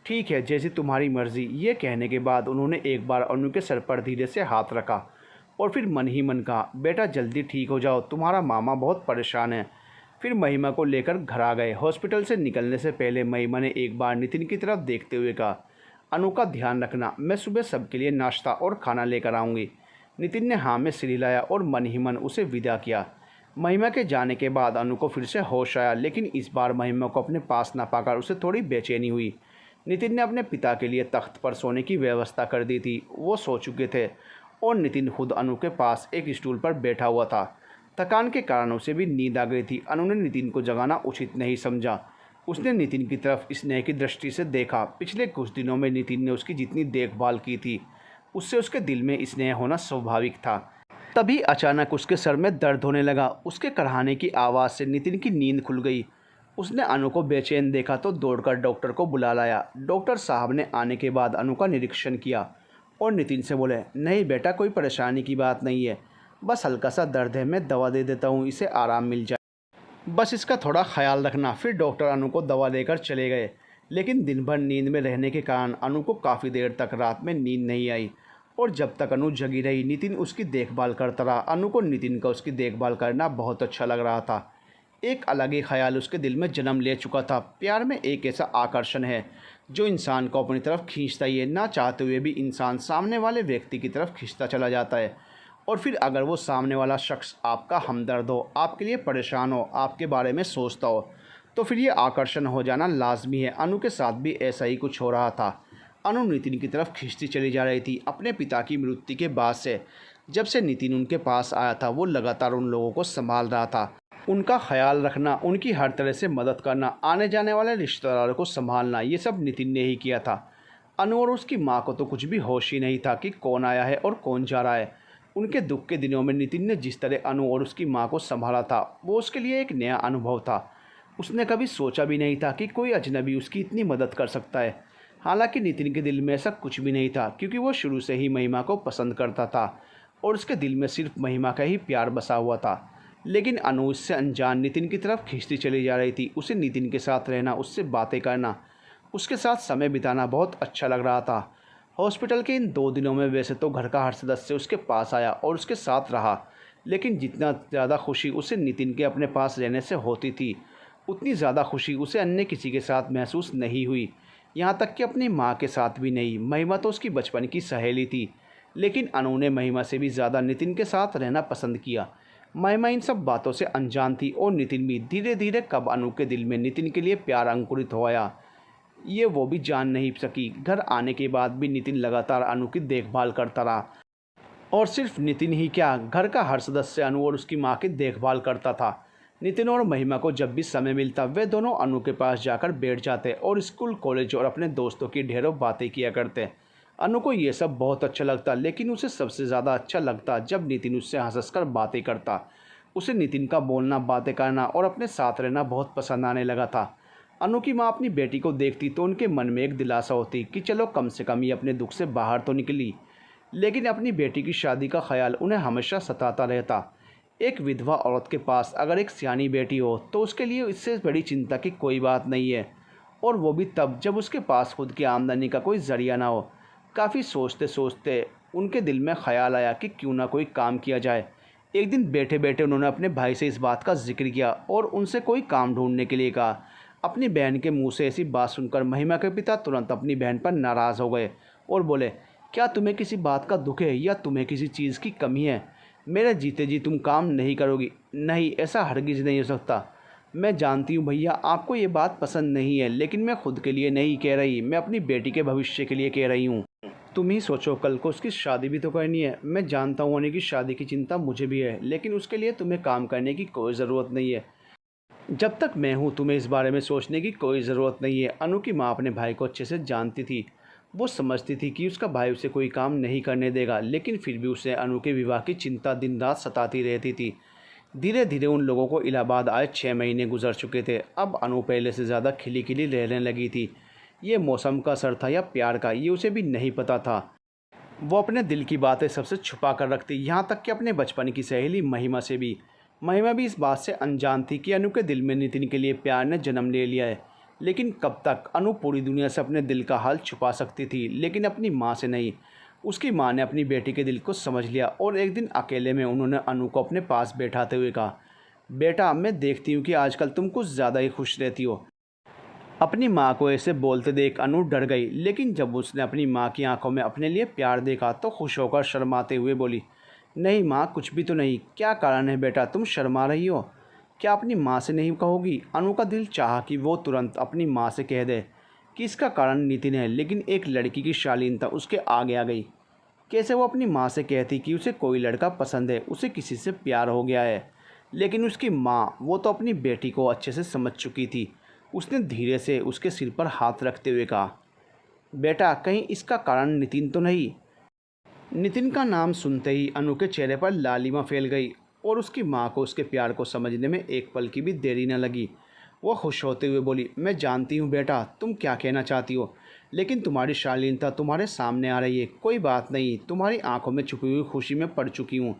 ठीक है, जैसी तुम्हारी मर्जी। ये कहने के बाद उन्होंने एक बार अनु के सर पर धीरे से हाथ रखा और फिर मन ही मन कहा, बेटा जल्दी ठीक हो जाओ, तुम्हारा मामा बहुत परेशान है। फिर महिमा को लेकर घर आ गए। हॉस्पिटल से निकलने से पहले महिमा ने एक बार नितिन की तरफ देखते हुए कहा, अनु का ध्यान रखना, मैं सुबह सबके लिए नाश्ता और खाना लेकर आऊँगी। नितिन ने हाँ में सिर हिलाया और मन ही मन उसे विदा किया। महिमा के जाने के बाद अनु को फिर से होश आया, लेकिन इस बार महिमा को अपने पास ना पाकर उसे थोड़ी बेचैनी हुई। नितिन ने अपने पिता के लिए तख्त पर सोने की व्यवस्था कर दी थी। वो सो चुके थे और नितिन खुद अनु के पास एक स्टूल पर बैठा हुआ था। थकान के कारण उसे भी नींद आ गई थी। अनु ने नितिन को जगाना उचित नहीं समझा। उसने नितिन की तरफ स्नेह की दृष्टि से देखा। पिछले कुछ दिनों में नितिन ने उसकी जितनी देखभाल की थी, उससे उसके दिल में स्नेह होना स्वाभाविक था। तभी अचानक उसके सर में दर्द होने लगा। उसके कराहने की आवाज़ से नितिन की नींद खुल गई। उसने अनु को बेचैन देखा तो दौड़कर डॉक्टर को बुला लाया। डॉक्टर साहब ने आने के बाद अनु का निरीक्षण किया और नितिन से बोले, नहीं बेटा, कोई परेशानी की बात नहीं है, बस हल्का सा दर्द है, मैं दवा दे देता हूँ, इसे आराम मिल जाए, बस इसका थोड़ा ख्याल रखना। फिर डॉक्टर अनु को दवा देकर चले गए। लेकिन दिन भर नींद में रहने के कारण अनु को काफ़ी देर तक रात में नींद नहीं आई और जब तक अनु जगी रही नितिन उसकी देखभाल करता रहा। अनु को नितिन का उसकी देखभाल करना बहुत अच्छा लग रहा था। एक अलग ही ख्याल उसके दिल में जन्म ले चुका था। प्यार में एक ऐसा आकर्षण है जो इंसान को अपनी तरफ खींचता ही है। ना चाहते हुए भी इंसान सामने वाले व्यक्ति की तरफ खींचता चला जाता है और फिर अगर वो सामने वाला शख्स आपका हमदर्द हो, आपके लिए परेशान हो, आपके बारे में सोचता हो, तो फिर ये आकर्षण हो जाना लाजमी है। अनु के साथ भी ऐसा ही कुछ हो रहा था। अनु नितिन की तरफ खींचती चली जा रही थी। अपने पिता की मृत्यु के बाद से जब से नितिन उनके पास आया था, वो लगातार उन लोगों को संभाल रहा था। उनका ख्याल रखना, उनकी हर तरह से मदद करना, आने जाने वाले रिश्तेदारों को संभालना, ये सब नितिन ने ही किया था। अनु और उसकी माँ को तो कुछ भी होश ही नहीं था कि कौन आया है और कौन जा रहा है। उनके दुख के दिनों में नितिन ने जिस तरह अनु और उसकी माँ को संभाला था, वो उसके लिए एक नया अनुभव था। उसने कभी सोचा भी नहीं था कि कोई अजनबी उसकी इतनी मदद कर सकता है। हालांकि नितिन के दिल में ऐसा कुछ भी नहीं था, क्योंकि वो शुरू से ही महिमा को पसंद करता था और उसके दिल में सिर्फ महिमा का ही प्यार बसा हुआ था। लेकिन अनु इससे अनजान नितिन की तरफ खींचती चली जा रही थी। उसे नितिन के साथ रहना, उससे बातें करना, उसके साथ समय बिताना बहुत अच्छा लग रहा था। हॉस्पिटल के इन 2 दिनों में वैसे तो घर का हर सदस्य उसके पास आया और उसके साथ रहा, लेकिन जितना ज़्यादा खुशी उसे नितिन के अपने पास रहने से होती थी, उतनी ज़्यादा खुशी उसे अन्य किसी के साथ महसूस नहीं हुई, यहाँ तक कि अपनी माँ के साथ भी नहीं। महिमा तो उसकी बचपन की सहेली थी, लेकिन अनु ने महिमा से भी ज़्यादा नितिन के साथ रहना पसंद किया। महिमा इन सब बातों से अनजान थी और नितिन भी धीरे धीरे कब अनु के दिल में नितिन के लिए प्यार अंकुरित हो आया, ये वो भी जान नहीं सकी। घर आने के बाद भी नितिन लगातार अनु की देखभाल करता रहा और सिर्फ नितिन ही क्या, घर का हर सदस्य अनु और उसकी माँ की देखभाल करता था। नितिन और महिमा को जब भी समय मिलता वे दोनों अनु के पास जाकर बैठ जाते और स्कूल, कॉलेज और अपने दोस्तों की ढेरों बातें किया करते। अनु को ये सब बहुत अच्छा लगता, लेकिन उसे सबसे ज़्यादा अच्छा लगता जब नितिन उससे हंसकर बातें करता। उसे नितिन का बोलना, बातें करना और अपने साथ रहना बहुत पसंद आने लगा था। अनु की माँ अपनी बेटी को देखती तो उनके मन में एक दिलासा होती कि चलो कम से कम ये अपने दुख से बाहर तो निकली। लेकिन अपनी बेटी की शादी का ख्याल उन्हें हमेशा सताता रहता। एक विधवा औरत के पास अगर एक सियानी बेटी हो तो उसके लिए इससे बड़ी चिंता की कोई बात नहीं है, और वो भी तब जब उसके पास खुद की आमदनी का कोई ज़रिया ना हो। काफ़ी सोचते सोचते उनके दिल में ख्याल आया कि क्यों ना कोई काम किया जाए। एक दिन बैठे बैठे उन्होंने अपने भाई से इस बात का जिक्र किया और उनसे कोई काम ढूंढने के लिए कहा। अपनी बहन के मुंह से ऐसी बात सुनकर महिमा के पिता तुरंत अपनी बहन पर नाराज़ हो गए और बोले, क्या तुम्हें किसी बात का दुख है या तुम्हें किसी चीज़ की कमी है? मेरे जीते जी तुम काम नहीं करोगी? नहीं, ऐसा हरगिज़ नहीं हो सकता। मैं जानती हूँ भैया, आपको ये बात पसंद नहीं है, लेकिन मैं खुद के लिए नहीं कह रही, मैं अपनी बेटी के भविष्य के लिए कह रही हूँ। तुम ही सोचो, कल को उसकी शादी भी तो करनी है। मैं जानता हूँ होने की शादी की चिंता मुझे भी है, लेकिन उसके लिए तुम्हें काम करने की कोई ज़रूरत नहीं है। जब तक मैं हूँ तुम्हें इस बारे में सोचने की कोई ज़रूरत नहीं है। अनु की माँ अपने भाई को अच्छे से जानती थी। वो समझती थी कि उसका भाई उसे कोई काम नहीं करने देगा, लेकिन फिर भी उसे अनु के विवाह की चिंता दिन रात सताती रहती थी। धीरे धीरे उन लोगों को इलाहाबाद आए 6 महीने गुजर चुके थे। अब अनु पहले से ज़्यादा खिली खिली रहने लगी थी। ये मौसम का असर था या प्यार का, ये उसे भी नहीं पता था। वो अपने दिल की बातें सबसे छुपा कर रखती, यहाँ तक कि अपने बचपन की सहेली महिमा से भी। महिमा भी इस बात से अनजान थी कि अनु के दिल में नितिन के लिए प्यार ने जन्म ले लिया है। लेकिन कब तक अनु पूरी दुनिया से अपने दिल का हाल छुपा सकती थी, लेकिन अपनी माँ से नहीं। उसकी माँ ने अपनी बेटी के दिल को समझ लिया और एक दिन अकेले में उन्होंने अनु को अपने पास बैठाते हुए कहा, बेटा, मैं देखती हूँ कि आजकल तुम कुछ ज़्यादा ही खुश रहती हो। अपनी माँ को ऐसे बोलते देख अनु डर गई, लेकिन जब उसने अपनी माँ की आंखों में अपने लिए प्यार देखा तो खुश होकर शर्माते हुए बोली, नहीं माँ, कुछ भी तो नहीं। क्या कारण है बेटा, तुम शर्मा रही हो? क्या अपनी माँ से नहीं कहोगी? अनु का दिल चाहा कि वो तुरंत अपनी माँ से कह दे कि इसका कारण नितिन है, लेकिन एक लड़की की शालीनता उसके आगे आ गई। कैसे वो अपनी माँ से कहती कि उसे कोई लड़का पसंद है, उसे किसी से प्यार हो गया है। लेकिन उसकी माँ, वो तो अपनी बेटी को अच्छे से समझ चुकी थी। उसने धीरे से उसके सिर पर हाथ रखते हुए कहा, बेटा, कहीं इसका कारण नितिन तो नहीं? नितिन का नाम सुनते ही अनु के चेहरे पर लालिमा फैल गई और उसकी माँ को उसके प्यार को समझने में एक पल की भी देरी न लगी। वह खुश होते हुए बोली, मैं जानती हूँ बेटा, तुम क्या कहना चाहती हो, लेकिन तुम्हारी शालीनता तुम्हारे सामने आ रही है। कोई बात नहीं, तुम्हारी आंखों में छुपी हुई खुशी में पड़ चुकी हूँ।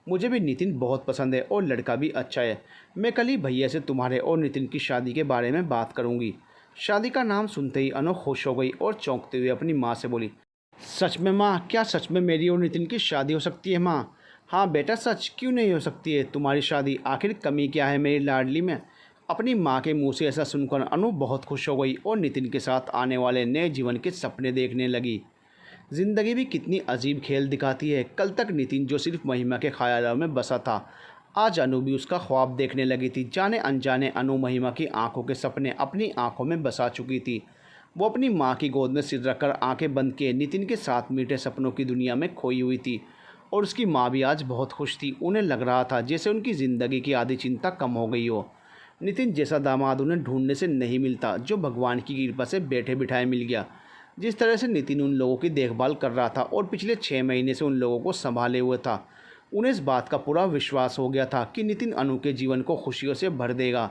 मुझे भी नितिन बहुत पसंद है और लड़का भी अच्छा है। मैं कल ही भैया से तुम्हारे और नितिन की शादी के बारे में बात करूँगी। शादी का नाम सुनते ही अनु खुश हो गई और चौंकते हुए अपनी माँ से बोली, सच में माँ? क्या सच में मेरी और नितिन की शादी हो सकती है माँ? हाँ बेटा, सच, क्यों नहीं हो सकती है तुम्हारी शादी? आखिर कमी क्या है मेरी लाडली में? अपनी माँ के मुंह से ऐसा सुनकर अनु बहुत खुश हो गई और नितिन के साथ आने वाले नए जीवन के सपने देखने लगी। ज़िंदगी भी कितनी अजीब खेल दिखाती है। कल तक नितिन जो सिर्फ महिमा के ख्यालों में बसा था, आज अनु भी उसका ख्वाब देखने लगी थी। जाने अनजाने अनु महिमा की आंखों के सपने अपनी आंखों में बसा चुकी थी। वो अपनी माँ की गोद में सिर रखकर आंखें बंद किए नितिन के साथ मीठे सपनों की दुनिया में खोई हुई थी। और उसकी माँ भी आज बहुत खुश थी। उन्हें लग रहा था जैसे उनकी ज़िंदगी की आधी चिंता कम हो गई हो। नितिन जैसा दामाद उन्हें ढूंढने से नहीं मिलता, जो भगवान की कृपा से बैठे बिठाए मिल गया। जिस तरह से नितिन उन लोगों की देखभाल कर रहा था और पिछले 6 महीने से उन लोगों को संभाले हुए था, उन्हें इस बात का पूरा विश्वास हो गया था कि नितिन अनु के जीवन को खुशियों से भर देगा।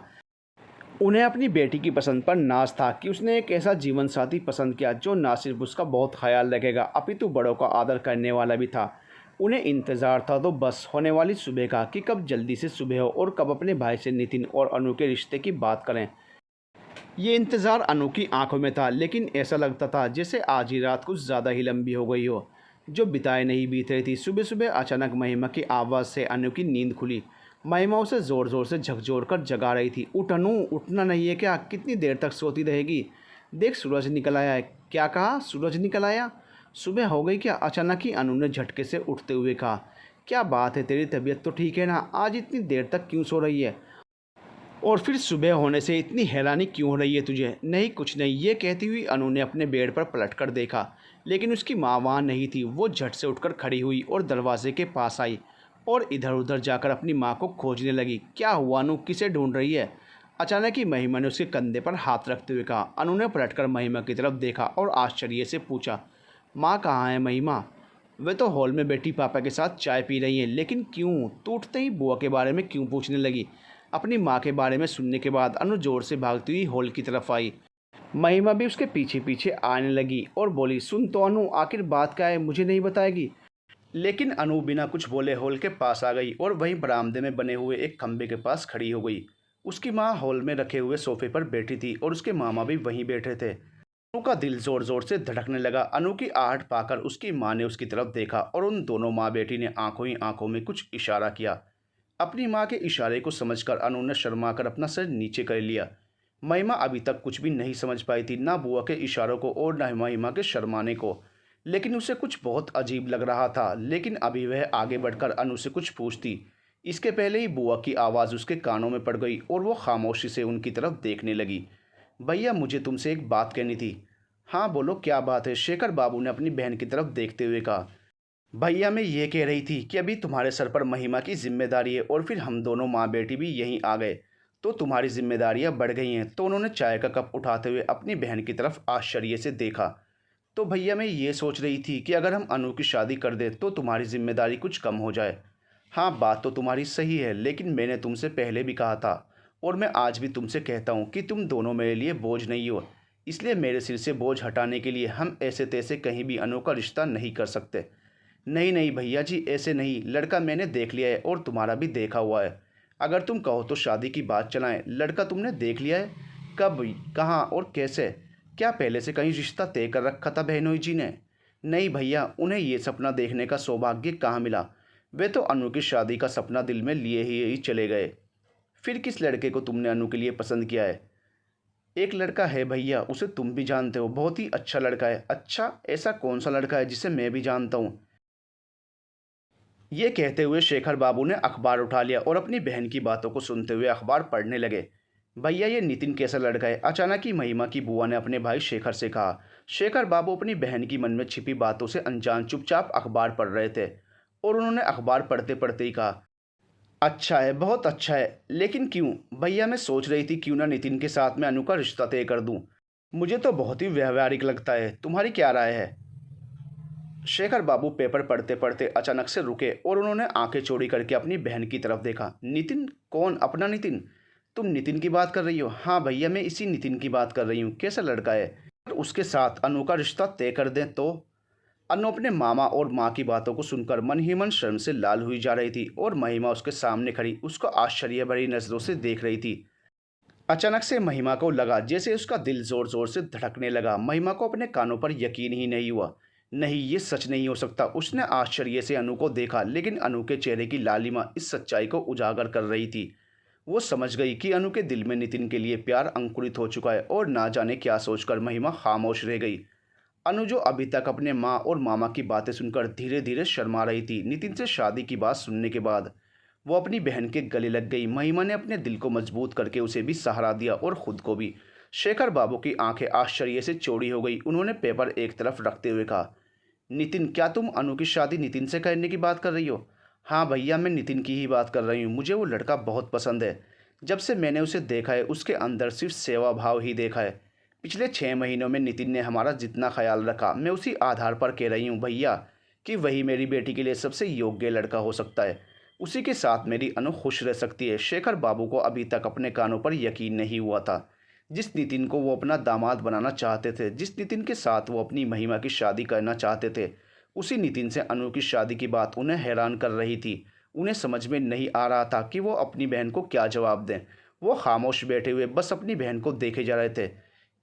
उन्हें अपनी बेटी की पसंद पर नाज था कि उसने एक ऐसा जीवन साथी पसंद किया जो ना सिर्फ उसका बहुत ख्याल रखेगा, अपितु बड़ों का आदर करने वाला भी था। उन्हें इंतज़ार था तो बस होने वाली सुबह का, कि कब जल्दी से सुबह हो और कब अपने भाई से नितिन और अनु के रिश्ते की बात करें। ये इंतज़ार अनु की आंखों में था, लेकिन ऐसा लगता था जैसे आज ही रात कुछ ज़्यादा ही लंबी हो गई हो, जो बिताए नहीं बीत रही थी। सुबह सुबह अचानक महिमा की आवाज़ से अनु की नींद खुली। महिमा उसे ज़ोर ज़ोर से झकझोर कर जगा रही थी। उठ अनु, उठना नहीं है क्या? कितनी देर तक सोती रहेगी? देख, सूरज निकल आया है। क्या कहा? सूरज निकल आया? सुबह हो गई क्या? अचानक ही अनु ने झटके से उठते हुए कहा, क्या बात है, तेरी तबीयत तो ठीक है ना? आज इतनी देर तक क्यों सो रही है? और फिर सुबह होने से इतनी हैरानी क्यों हो रही है तुझे? नहीं, कुछ नहीं, ये कहती हुई अनु ने अपने बेड पर पलट कर देखा, लेकिन उसकी माँ वहाँ नहीं थी। वो झट से उठकर खड़ी हुई और दरवाजे के पास आई और इधर उधर जाकर अपनी माँ को खोजने लगी। क्या हुआ अनु, किसे ढूंढ रही है? अचानक ही महिमा ने उसके कंधे पर हाथ रखते हुए कहा। अनु ने पलटकर महिमा की तरफ देखा और आश्चर्य से पूछा, माँ कहाँ है महिमा? वे तो हॉल में बैठी पापा के साथ चाय पी रही हैं। लेकिन क्यों? तू उठते ही बुआ के बारे में क्यों पूछने लगी? अपनी माँ के बारे में सुनने के बाद अनु जोर से भागती हुई हॉल की तरफ आई। महिमा भी उसके पीछे पीछे आने लगी और बोली, सुन तो अनु, आखिर बात क्या है, मुझे नहीं बताएगी? लेकिन अनु बिना कुछ बोले हॉल के पास आ गई और वहीं बरामदे में बने हुए एक खंभे के पास खड़ी हो गई। उसकी माँ हॉल में रखे हुए सोफे पर बैठी थी और उसके मामा भी वहीं बैठे थे। अनु का दिल जोर जोर से धड़कने लगा। अनु की आहट पाकर उसकी माँ ने उसकी तरफ देखा और उन दोनों माँ बेटी ने आंखों ही आंखों में कुछ इशारा किया। अपनी माँ के इशारे को समझकर अनु ने शर्मा कर अपना सिर नीचे कर लिया। महिमा अभी तक कुछ भी नहीं समझ पाई थी, ना बुआ के इशारों को और ना महिमा के शर्माने को, लेकिन उसे कुछ बहुत अजीब लग रहा था। लेकिन अभी वह आगे बढ़कर अनु से कुछ पूछती, इसके पहले ही बुआ की आवाज़ उसके कानों में पड़ गई और वो खामोशी से उनकी तरफ देखने लगी। भैया, मुझे तुमसे एक बात कहनी थी। हाँ बोलो, क्या बात है? शेखर बाबू ने अपनी बहन की तरफ देखते हुए कहा। भैया, मैं ये कह रही थी कि अभी तुम्हारे सर पर महिमा की जिम्मेदारी है और फिर हम दोनों माँ बेटी भी यहीं आ गए तो तुम्हारी जिम्मेदारियां बढ़ गई हैं। तो उन्होंने चाय का कप उठाते हुए अपनी बहन की तरफ आश्चर्य से देखा। तो भैया, मैं ये सोच रही थी कि अगर हम अनु की शादी कर दें तो तुम्हारी जिम्मेदारी कुछ कम हो जाए। हाँ, बात तो तुम्हारी सही है, लेकिन मैंने तुमसे पहले भी कहा था और मैं आज भी तुमसे कहता हूँ कि तुम दोनों मेरे लिए बोझ नहीं हो। इसलिए मेरे सिर से बोझ हटाने के लिए हम ऐसे तैसे कहीं भी अनु का रिश्ता नहीं कर सकते। नहीं नहीं भैया जी, ऐसे नहीं, लड़का मैंने देख लिया है और तुम्हारा भी देखा हुआ है। अगर तुम कहो तो शादी की बात चलाएं। लड़का तुमने देख लिया है? कब, कहाँ और कैसे? क्या पहले से कहीं रिश्ता तय कर रखा था बहनोई जी ने? नहीं भैया, उन्हें ये सपना देखने का सौभाग्य कहाँ मिला। वे तो अनु की शादी का सपना दिल में लिए ही चले गए। फिर किस लड़के को तुमने अनु के लिए पसंद किया है? एक लड़का है भैया, उसे तुम भी जानते हो, बहुत ही अच्छा लड़का है। अच्छा, ऐसा कौन सा लड़का है जिसे मैं भी जानता हूँ? ये कहते हुए शेखर बाबू ने अखबार उठा लिया और अपनी बहन की बातों को सुनते हुए अखबार पढ़ने लगे। भैया, ये नितिन कैसा लड़का है? अचानक ही महिमा की बुआ ने अपने भाई शेखर से कहा। शेखर बाबू अपनी बहन की मन में छिपी बातों से अनजान चुपचाप अखबार पढ़ रहे थे और उन्होंने अखबार पढ़ते पढ़ते ही कहा, अच्छा है, बहुत अच्छा है, लेकिन क्यों? भैया, मैं सोच रही थी क्यों ना नितिन के साथ में अनु का रिश्ता तय कर दूं। मुझे तो बहुत ही व्यवहारिक लगता है। तुम्हारी क्या राय है? शेखर बाबू पेपर पढ़ते पढ़ते अचानक से रुके और उन्होंने आंखें चौड़ी करके अपनी बहन की तरफ देखा। नितिन? कौन? अपना नितिन? तुम नितिन की बात कर रही हो? हाँ भैया, मैं इसी नितिन की बात कर रही हूँ। कैसा लड़का है? अगर उसके साथ अनु का रिश्ता तय कर दें तो? अनु अपने मामा और माँ की बातों को सुनकर मन ही मन शर्म से लाल हुई जा रही थी और महिमा उसके सामने खड़ी उसको आश्चर्य भरी नजरों से देख रही थी। अचानक से महिमा को लगा जैसे उसका दिल जोर जोर से धड़कने लगा। महिमा को अपने कानों पर यकीन ही नहीं हुआ। नहीं, ये सच नहीं हो सकता। उसने आश्चर्य से अनु को देखा, लेकिन अनु के चेहरे की लालिमा इस सच्चाई को उजागर कर रही थी। वो समझ गई कि अनु के दिल में नितिन के लिए प्यार अंकुरित हो चुका है और ना जाने क्या सोचकर महिमा खामोश रह गई। अनु, जो अभी तक अपने माँ और मामा की बातें सुनकर धीरे धीरे शर्मा रही थी, नितिन से शादी की बात सुनने के बाद वो अपनी बहन के गले लग गई। महिमा ने अपने दिल को मजबूत करके उसे भी सहारा दिया और खुद को भी। शेखर बाबू की आंखें आश्चर्य से चौड़ी हो गई। उन्होंने पेपर एक तरफ रखते हुए कहा, नितिन, क्या तुम अनु की शादी नितिन से करने की बात कर रही हो? हाँ भैया, मैं नितिन की ही बात कर रही हूँ। मुझे वो लड़का बहुत पसंद है। जब से मैंने उसे देखा है, उसके अंदर सिर्फ सेवा भाव ही देखा है। पिछले 6 महीनों में नितिन ने हमारा जितना ख्याल रखा, मैं उसी आधार पर कह रही हूँ भैया कि वही मेरी बेटी के लिए सबसे योग्य लड़का हो सकता है। उसी के साथ मेरी अनु खुश रह सकती है। शेखर बाबू को अभी तक अपने कानों पर यकीन नहीं हुआ था। जिस नितिन को वो अपना दामाद बनाना चाहते थे, जिस नितिन के साथ वो अपनी महिमा की शादी करना चाहते थे, उसी नितिन से अनु की शादी की बात उन्हें हैरान कर रही थी। उन्हें समझ में नहीं आ रहा था कि वो अपनी बहन को क्या जवाब दें। वो खामोश बैठे हुए बस अपनी बहन को देखे जा रहे थे।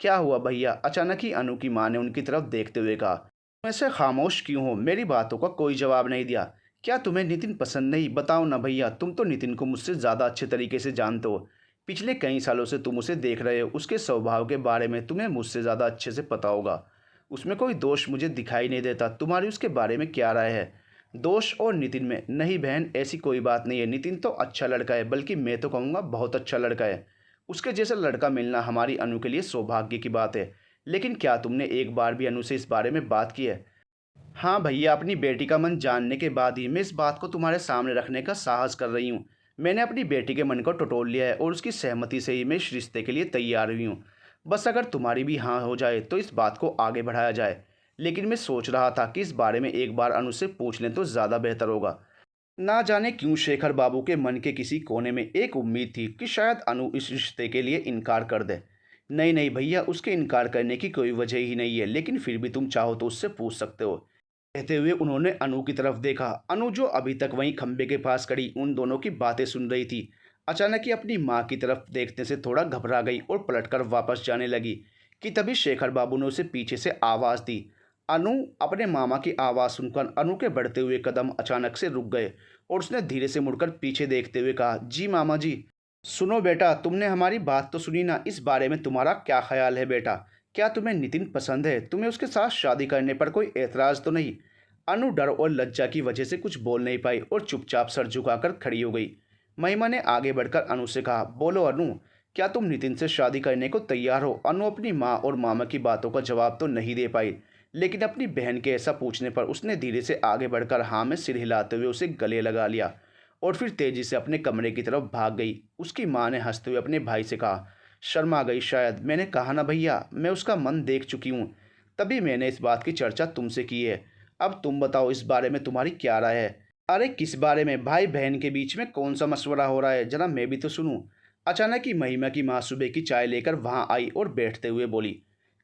क्या हुआ भैया? अचानक ही अनु की माँ ने उनकी तरफ देखते हुए कहा, तुम ऐसे खामोश क्यों हो? मेरी बातों का कोई जवाब नहीं दिया। क्या तुम्हें नितिन पसंद नहीं? बताओ ना भैया, तुम तो नितिन को मुझसे ज़्यादा अच्छे तरीके से जानते हो। पिछले कई सालों से तुम उसे देख रहे हो। उसके स्वभाव के बारे में तुम्हें मुझसे ज़्यादा अच्छे से पता होगा। उसमें कोई दोष मुझे दिखाई नहीं देता। तुम्हारी उसके बारे में क्या राय है? दोष और नितिन में? नहीं बहन, ऐसी कोई बात नहीं है। नितिन तो अच्छा लड़का है, बल्कि मैं तो कहूँगा बहुत अच्छा लड़का है। उसके जैसा लड़का मिलना हमारी अनु के लिए सौभाग्य की बात है। लेकिन क्या तुमने एक बार भी अनु से इस बारे में बात की है? हाँ भैया, अपनी बेटी का मन जानने के बाद ही मैं इस बात को तुम्हारे सामने रखने का साहस कर रही हूँ। मैंने अपनी बेटी के मन को टटोल लिया है और उसकी सहमति से ही मैं इस रिश्ते के लिए तैयार हुई हूँ। बस अगर तुम्हारी भी हाँ हो जाए तो इस बात को आगे बढ़ाया जाए। लेकिन मैं सोच रहा था कि इस बारे में एक बार अनु से पूछ लें तो ज़्यादा बेहतर होगा। ना जाने क्यों शेखर बाबू के मन के किसी कोने में एक उम्मीद थी कि शायद अनु इस रिश्ते के लिए इनकार कर दे। नहीं नहीं भैया, उसके इनकार करने की कोई वजह ही नहीं है, लेकिन फिर भी तुम चाहो तो उससे पूछ सकते हो। कहते हुए उन्होंने अनु की तरफ देखा। अनु, जो अभी तक वहीं खंबे के पास खड़ी उन दोनों की बातें सुन रही थी, अचानक ही अपनी माँ की तरफ देखने से थोड़ा घबरा गई और पलटकर वापस जाने लगी कि तभी शेखर बाबू ने उसे पीछे से आवाज़ दी। अनु! अपने मामा की आवाज़ सुनकर अनु के बढ़ते हुए कदम अचानक से रुक गए और उसने धीरे से मुड़कर पीछे देखते हुए कहा, जी मामा जी। सुनो बेटा, तुमने हमारी बात तो सुनी ना? इस बारे में तुम्हारा क्या ख्याल है बेटा? क्या तुम्हें नितिन पसंद है? तुम्हें उसके साथ शादी करने पर कोई एतराज़ तो नहीं? अनु डर और लज्जा की वजह से कुछ बोल नहीं पाई और चुपचाप सर झुकाकर खड़ी हो गई। महिमा ने आगे बढ़कर अनु से कहा, बोलो अनु, क्या तुम नितिन से शादी करने को तैयार हो? अनु अपनी माँ और मामा की बातों का जवाब तो नहीं दे पाई, लेकिन अपनी बहन के ऐसा पूछने पर उसने धीरे से आगे बढ़कर हाँ में सिर हिलाते हुए उसे गले लगा लिया और फिर तेजी से अपने कमरे की तरफ भाग गई। उसकी माँ ने हंसते हुए अपने भाई से कहा, शर्मा गई शायद। मैंने कहा ना भैया, मैं उसका मन देख चुकी हूँ, तभी मैंने इस बात की चर्चा तुमसे की है। अब तुम बताओ, इस बारे में तुम्हारी क्या राय है? अरे किस बारे में? भाई बहन के बीच में कौन सा मशवरा हो रहा है? जरा मैं भी तो सुनूं। अचानक ही महिमा की माँ सुबह की चाय लेकर वहाँ आई और बैठते हुए बोली,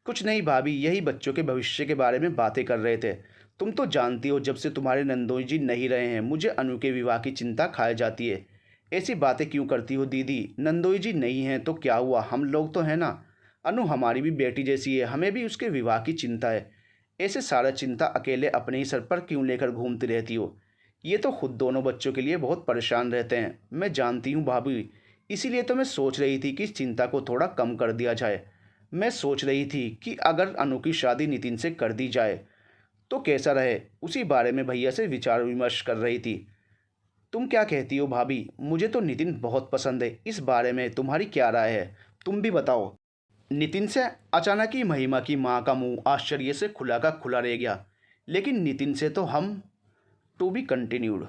कुछ नहीं भाभी, यही बच्चों के भविष्य के बारे में बातें कर रहे थे। तुम तो जानती हो जब से तुम्हारे नंदोई जी नहीं रहे हैं मुझे अनु के विवाह की चिंता खाए जाती है। ऐसी बातें क्यों करती हो दीदी? नंदोई जी नहीं हैं तो क्या हुआ, हम लोग तो हैं ना। अनु हमारी भी बेटी जैसी है, हमें भी उसके विवाह की चिंता है। ऐसे सारा चिंता अकेले अपने ही सर पर क्यों लेकर घूमती रहती हो? ये तो खुद दोनों बच्चों के लिए बहुत परेशान रहते हैं, मैं जानती हूँ भाभी। इसीलिए तो मैं सोच रही थी कि इस चिंता को थोड़ा कम कर दिया जाए। मैं सोच रही थी कि अगर अनु की शादी नितिन से कर दी जाए तो कैसा रहे, उसी बारे में भैया से विचार विमर्श कर रही थी। तुम क्या कहती हो भाभी? मुझे तो नितिन बहुत पसंद है, इस बारे में तुम्हारी क्या राय है? तुम भी बताओ। नितिन से अचानक ही महिमा की माँ का मुंह आश्चर्य से खुला का खुला रह गया। लेकिन नितिन से तो हम टू बी कंटिन्यूड।